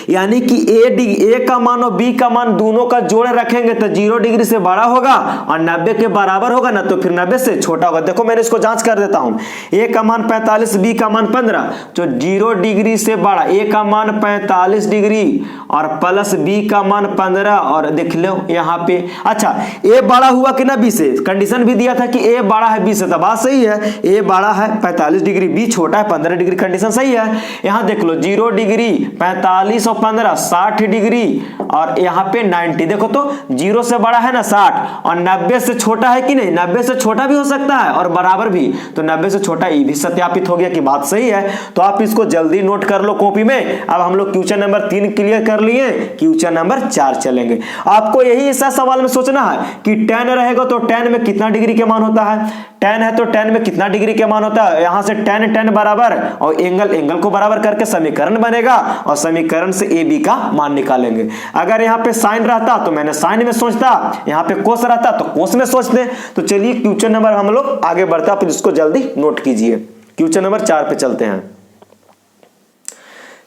यानी कि a का मान और b का मान दोनों का जोड़ रखेंगे तो 0 डिग्री से बड़ा होगा और 90 के बराबर होगा ना, तो फिर 90 से छोटा होगा। देखो मैंने इसको जांच कर देता हूं, a का मान 45, b का मान 15, तो 0 डिग्री से बड़ा, a का मान 45 डिग्री और प्लस b का मान 15, और देख लो यहाँ पे, अच्छा a बड़ा हुआ कि ना b से, कंडीशन भी दिया था कि a बड़ा है b से, तो बात सही है, a बड़ा है 45 डिग्री, b छोटा है 15 डिग्री, कंडीशन सही है। यहाँ देख लो 0 डिग्री 45 और 15 60 डिग्री और यहाँ पे 90, देखो तो 0 से बड़ा है ना 60 और 90 से छोटा है कि नहीं, 90 से छोटा भी हो सकता है और बराबर भी, तो 90 से छोटा ये भी सत्यापित हो गया कि बात सही है। तो आप इसको जल्दी नोट कर लो कॉपी में। अब हम लोग क्वेश्चन नंबर 3 क्लियर कर लिए, क्वेश्चन नंबर 4 चलेंगे। आपको यही ऐसा सवाल में सोचना है कि tan रहेगा तो tan में कितना डिग्री के मान होता है, tan है तो tan में कितना डिग्री के मान होता है, यहां से tan बराबर और एंगल को बराबर करके समीकरण बनेगा और समीकरण से ए बी का मान निकालेंगे। अगर यहाँ पे साइन रहता तो मैंने साइन में सोचता, यहाँ पे कोस रहता तो कोस में सोचते। तो चलिए क्वेश्चन नंबर हम लोग आगे बढ़ता, आप इसको जल्दी नोट कीजिए। क्वेश्चन नंबर 4 पे चलते हैं।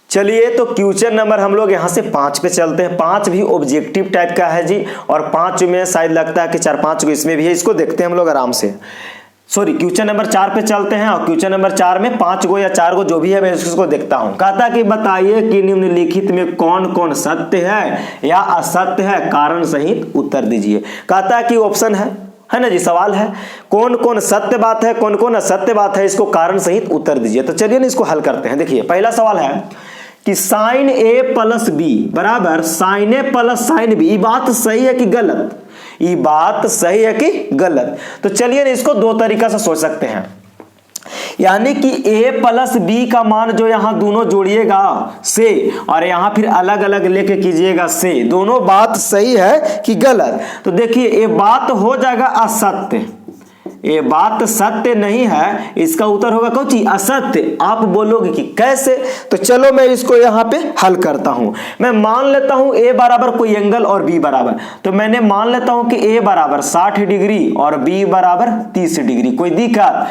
चलिए तो क्वेश्चन नंबर हम लोग यहाँ से 5 पे चलते हैं। 5 भी ऑब्जेक्टिव टाइप का है जी, और 5 में शायद लगता है कि 4-5 को इसमें भी है, इसको देखते हैं हम लोग आराम से। सॉरी क्वेश्चन नंबर 4 पे चलते हैं और क्वेश्चन नंबर 4 में 5 गो या 4 गो जो भी है मैं इसको देखता हूं। कहता कि बताइए कि निम्नलिखित में कौन कौन सत्य है या असत्य है, कारण सहित उत्तर दीजिए। कहता कि ऑप्शन है ना जी, सवाल है कौन कौन सत्य बात है कौन कौन असत्य बात है, इसको कारण सहित उत्तर दीजिए। तो चलिए ना इसको हल करते हैं। देखिए पहला सवाल है कि साइन ए प्लस बी बराबर साइन ए प्लस साइन बी, ये बात सही है कि गलत, ये बात सही है कि गलत। तो चलिए ना इसको दो तरीका से सोच सकते हैं, यानी कि a प्लस बी का मान जो यहां दोनों जोड़िएगा से और यहां फिर अलग अलग लेके कीजिएगा से, दोनों बात सही है कि गलत। तो देखिए ये बात हो जाएगा असत्य, ये बात सत्य नहीं है, इसका उत्तर होगा कौन सी, असत्य। आप बोलोगे कि कैसे, तो चलो मैं इसको यहाँ पे हल करता हूं। मैं मान लेता हूं a बराबर कोई एंगल और b बराबर, तो मैंने मान लेता हूं कि a बराबर 60 डिग्री और b बराबर 30 डिग्री। कोई दिक्कत,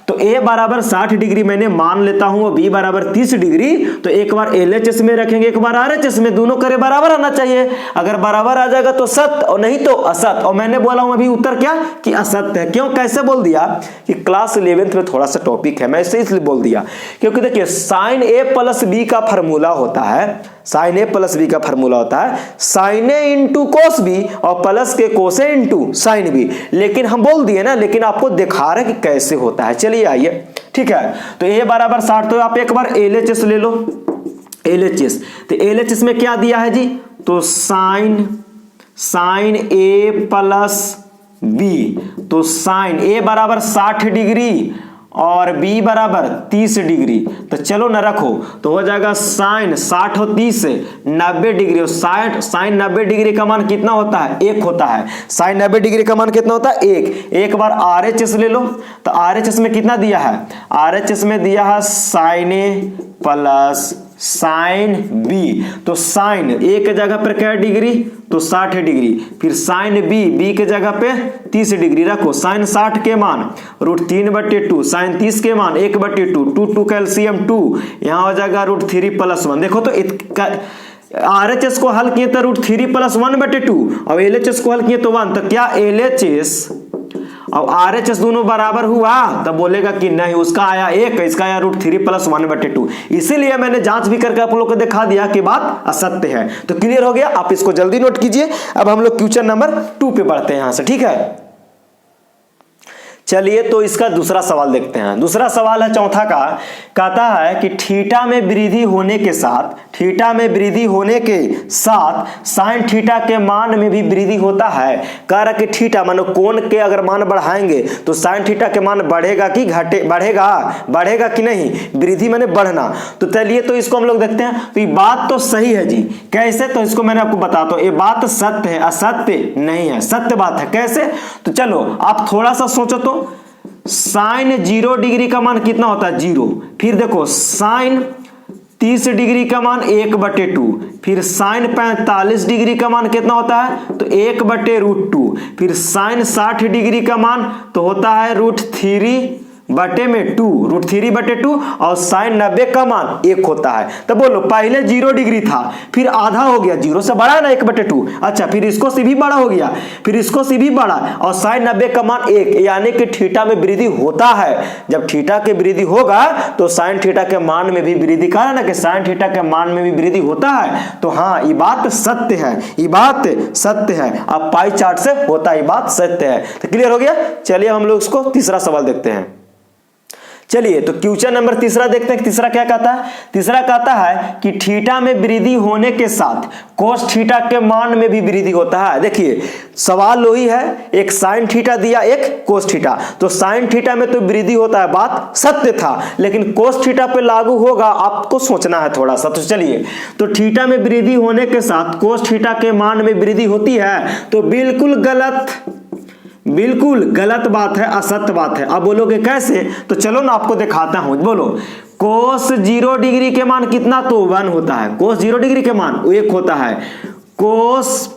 तो a बराबर 60 डिग्री मैंने मान लेता हूं और b बराबर 30 डिग्री, तो एक बार LHS में रखेंगे एक बार RHS में, दोनों करे बराबर आना चाहिए। अगर बराबर आ जाएगा तो सत्य और नहीं तो असत्य। और मैंने बोला हूं अभी उत्तर क्या कि असत्य है। क्यों, कैसे बोल दिया कि क्लास 11th में थोड़ा सा टॉपिक है, मैं इसे इसलिए बोल दिया क्योंकि देखिए साइन a प्लस बी का फॉर्मूला होता है, साइन ए प्लस बी का फॉर्मूला होता है साइन ए इंटू कोस बी और प्लस के कोस ए इंटू साइन बी। लेकिन हम बोल दिए ना, लेकिन आपको दिखा रहे कि कैसे होता है। चलिए आइए, ठीक है। तो ए बराबर 60, तो आप एक बार LHS ले लो, LHS। तो LHS में क्या दिया है जी, तो साइन ए प्लस बी, तो साइन ए बराबर 60 डिग्री और b बराबर 30 डिग्री। तो चलो न रखो, तो हो जाएगा साइन 60 और 30 90 डिग्री, और साइन 90 डिग्री का मान कितना होता है, 1 होता है। साइन 90 डिग्री का मान कितना होता है, 1। एक बार RHS ले लो, तो RHS में कितना दिया है, RHS में दिया है साइन ए प्लस साइन बी। तो साइन ए के जगह पर क्या डिग्री, तो 60 डिग्री, फिर साइन बी के जगह पे 30 डिग्री रखो। साइन 60 के मान √3/2, साइन 30 के मान 1/2, 2 कैल्सियम 2, यहां हो जाएगा √3 + 1। देखो तो RHS को हल किए तो √3 + 1/2 और LHS को हल किए तो 1। तो क्या LHS और RHS दोनों बराबर हुआ, तब बोलेगा कि नहीं, उसका आया 1, इसका आया √3 + 1/2। इसीलिए मैंने जांच भी करके आप लोगों को दिखा दिया कि बात असत्य है। तो क्लियर हो गया, आप इसको जल्दी नोट कीजिए। अब हम लोग क्वेश्चन नंबर 2 पे बढ़ते हैं यहां से, ठीक है। चलिए तो इसका दूसरा सवाल देखते हैं। दूसरा सवाल है चौथा का, कहता है कि थीटा में वृद्धि होने के साथ, थीटा में वृद्धि होने के साथ साइन थीटा के मान में भी वृद्धि होता है। कह रहा कि थीटा मानो कोण के अगर मान बढ़ाएंगे तो साइन थीटा के मान बढ़ेगा कि घटे, बढ़ेगा कि नहीं, वृद्धि माने बढ़ना। तो चलिए तो इसको हम लोग देखते हैं। तो ये बात तो सही है जी, कैसे, तो इसको मैंने आपको बताता हूं। ये बात सत्य है, असत्य नहीं है, सत्य बात है। कैसे, तो चलो आप थोड़ा सा सोचो तो साइन 0 डिग्री का मान कितना होता है, 0। फिर देखो साइन 30 डिग्री का मान 1/2, फिर साइन 45 डिग्री का मान कितना होता है, तो 1/√2, फिर साइन 60 डिग्री का मान तो होता है √3/2 और साइन 90 का मान 1 होता है। तो बोलो पहले 0 डिग्री था, फिर आधा हो गया, 0 से बड़ा है ना 1/2, अच्छा फिर इसको से भी बड़ा हो गया, फिर इसको से भी बड़ा, और साइन 90 का मान 1, यानी कि थीटा में वृद्धि होता है। जब थीटा की वृद्धि होगा तो साइन थीटा के मान में भी वृद्धि, कहा ना कि साइन थीटा के मान में भी वृद्धि होता है। तो हाँ, ये बात सत्य है, ये बात सत्य है। अब पाई चार्ट से होता है, ये बात सत्य है। तो क्लियर हो गया। चलिए हम लोग इसको तीसरा सवाल देखते हैं। चलिए तो क्वेश्चन नंबर तीसरा देखते हैं। तीसरा क्या कहता है, तीसरा कहता है कि थीटा में वृद्धि होने के साथ कोस थीटा के मान में भी वृद्धि होता है। देखिए सवाल वही है, एक साइन थीटा दिया, एक कोस थीटा। तो साइन थीटा में तो वृद्धि होता है, बात सत्य था, लेकिन कोस थीटा पे लागू होगा, आपको सोचना है थोड़ा सा। तो चलिए, तो थीटा में वृद्धि होने के साथ कोस थीटा के मान में वृद्धि होती है, तो बिल्कुल गलत बात है, असत्य बात है। अब बोलोगे कैसे, तो चलो ना आपको दिखाता हूं। बोलो कोस 0 डिग्री के मान कितना, तो 1 होता है। कोस 0 डिग्री के मान 1 होता है। कोस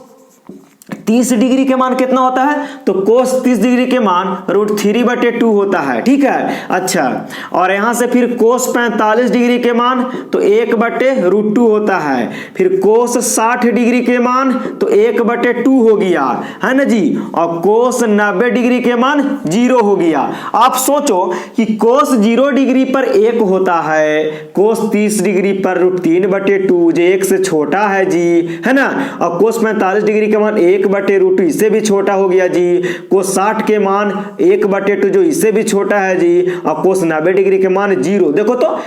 30 डिग्री के मान कितना होता है, तो कोस 30 डिग्री के मान √3/2 होता है। ठीक है, अच्छा, और यहां से फिर कोस 45 डिग्री के मान तो 1/√2 होता है। फिर कोस 60 डिग्री के मान तो 1/2 हो गया, है ना जी। और कोस 90 डिग्री के मान 0 हो गया। आप सोचो कि कोस 0 डिग्री पर 1 होता है, कोस 30 डिग्री पर √3/2 जो 1 से छोटा है जी, है ना। और कोस 45 डिग्री के मान 1/√2 इससे भी छोटा हो गया जी। कोस 60 के मान 1/2 जो इससे भी छोटा है जी। और कोस 90 डिग्री के मान 0। देखो तो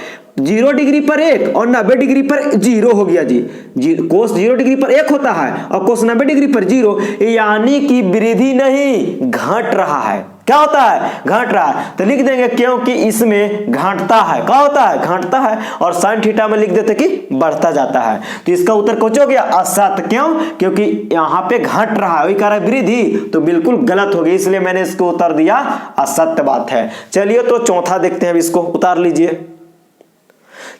0 डिग्री पर 1 और 90 डिग्री पर 0 हो गया जी। कोस 0 डिग्री पर 1 होता है और कोस 90 डिग्री पर 0, यानी कि वृद्धि नहीं घट रहा है। क्या होता है, घट रहा है। तो लिख देंगे क्योंकि इसमें घटता है। क्या होता है, घटता है। और साइन थीटा में लिख देते कि बढ़ता जाता है। तो इसका उत्तर कुछ हो गया असत। क्यों, क्योंकि यहां पे घट रहा है, वही कह रहा है वृद्धि, तो बिल्कुल गलत हो गई, इसलिए मैंने इसको उत्तर दिया असत्य बात है। चलिए तो चौथा देखते हैं, अब इसको उतार लीजिए।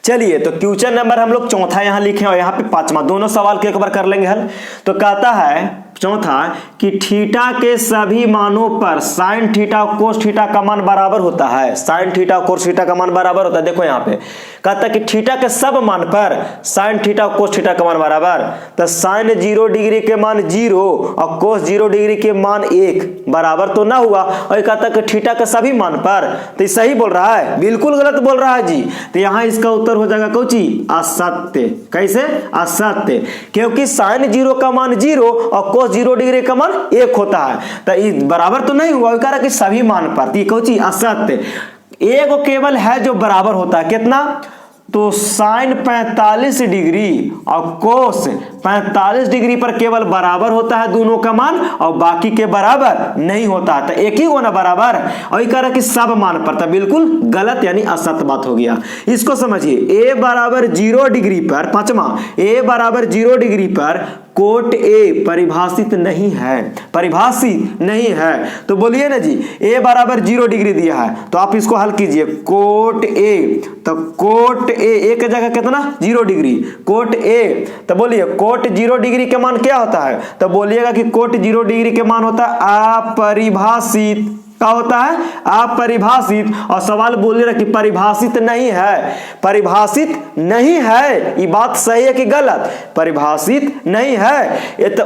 चलिए तो क्वेश्चन नंबर हम लोग चौथा यहां लिखे और यहां पे पांचवा, दोनों सवाल को एक बार कर लेंगे हल। तो कहता है चौथा कि थीटा के सभी मानों पर साइन थीटा कोस थीटा का मान बराबर होता है। साइन थीटा कोस थीटा का मान बराबर होता है। देखो यहां पे कहता है कि थीटा के सब मान पर साइन थीटा कोस थीटा का मान बराबर। तो साइन 0 डिग्री के मान 0 और कोस 0 डिग्री के मान 1 बराबर तो ना हुआ। और कहता है कि थीटा के सभी मान पर, तो सही बोल रहा है, बिल्कुल गलत बोल रहा है जी। तो यहां इसका उत्तर हो जाएगा कौची, असत्य। कैसे, असत्य, क्योंकि साइन 0 का मान 0 और कोस 0 डिग्री का मान 1 होता है। तो बराबर तो नहीं हुआ, कह रहा कि सभी मान पर, तो कौची असत्य। एक केवल है जो बराबर होता है, कितना, तो साइन 45 डिग्री और कोस 45 डिग्री पर केवल बराबर होता है दोनों का मान, और बाकी के बराबर नहीं होता। तो एक ही होना बराबर, और ये कह रहा कि सब मान पर, तो बिल्कुल गलत यानी असत्य बात हो गया। इसको समझिए, a बराबर 0 डिग्री पर, पांचवा, a बराबर 0 डिग्री पर कोट ए परिभाषित नहीं है। परिभाषित नहीं है, तो बोलिए ना जी, a बराबर 0 डिग्री दिया है, तो आप इसको हल कीजिए। कोट ए, तो कोट ए की जगह कितना, 0 डिग्री, कोट ए, तो बोलिए कोट 0 डिग्री के मान क्या होता है, तो बोलिएगा कि कोट 0 डिग्री के मान होता है अपरिभाषित। क्या होता है, अपरिभाषित। और सवाल बोल रहा कि परिभाषित नहीं है, परिभाषित नहीं है, ये बात सही है कि गलत, परिभाषित नहीं है। ये तो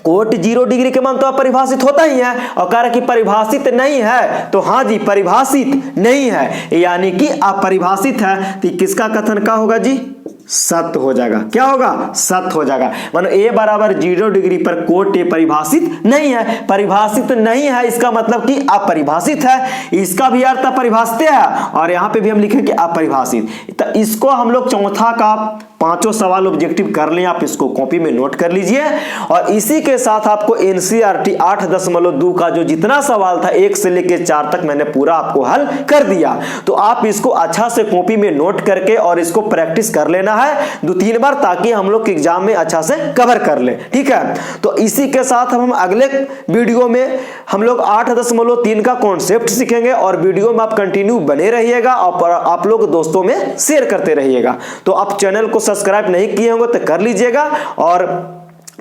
कोट 0 डिग्री के मान तो अपरिभाषित होता ही है, और कह रहा कि परिभाषित नहीं है, तो हाँ जी परिभाषित नहीं है, यानी कि अपरिभाषित है। तो किसका कथन क्या होगा जी, सत्य हो जाएगा। क्या होगा, सत्य हो जाएगा। मानो a बराबर 0 डिग्री पर कोट ए परिभाषित नहीं है। परिभाषित नहीं है इसका मतलब कि अपरिभाषित है, इसका भी अर्थ अपरिभाषित है, और यहाँ पे भी हम लिखें कि अपरिभाषित। तो इसको हम लोग चौथा का पांचों सवाल ऑब्जेक्टिव कर लें, आप इसको कॉपी में नोट कर लीजिए। और इसी के साथ आपको एनसीईआरटी 8.2 का जो जितना सवाल था 1 से लेकर 4 तक मैंने पूरा आपको हल कर दिया। तो आप इसको अच्छा से कॉपी में नोट करके और इसको प्रैक्टिस कर लेना है 2-3 बार, ताकि हम लोग एग्जाम में अच्छा से कवर कर ले। ठीक है, तो इसी के साथ हम अगले वीडियो में हम लोग 8.3 का कॉन्सेप्ट सीखेंगे, और वीडियो में आप कंटिन्यू बने रहिएगा और आप लोग दोस्तों में शेयर करते रहिएगा। तो आप चैनल को सब्सक्राइब नहीं किए होंगे तो कर लीजिएगा, और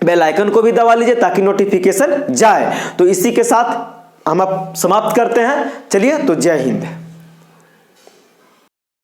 बेल आइकन को भी दबा लीजिए ताकि नोटिफिकेशन जाए। तो इसी के साथ हम अब समाप्त करते हैं। चलिए, तो जय हिंद।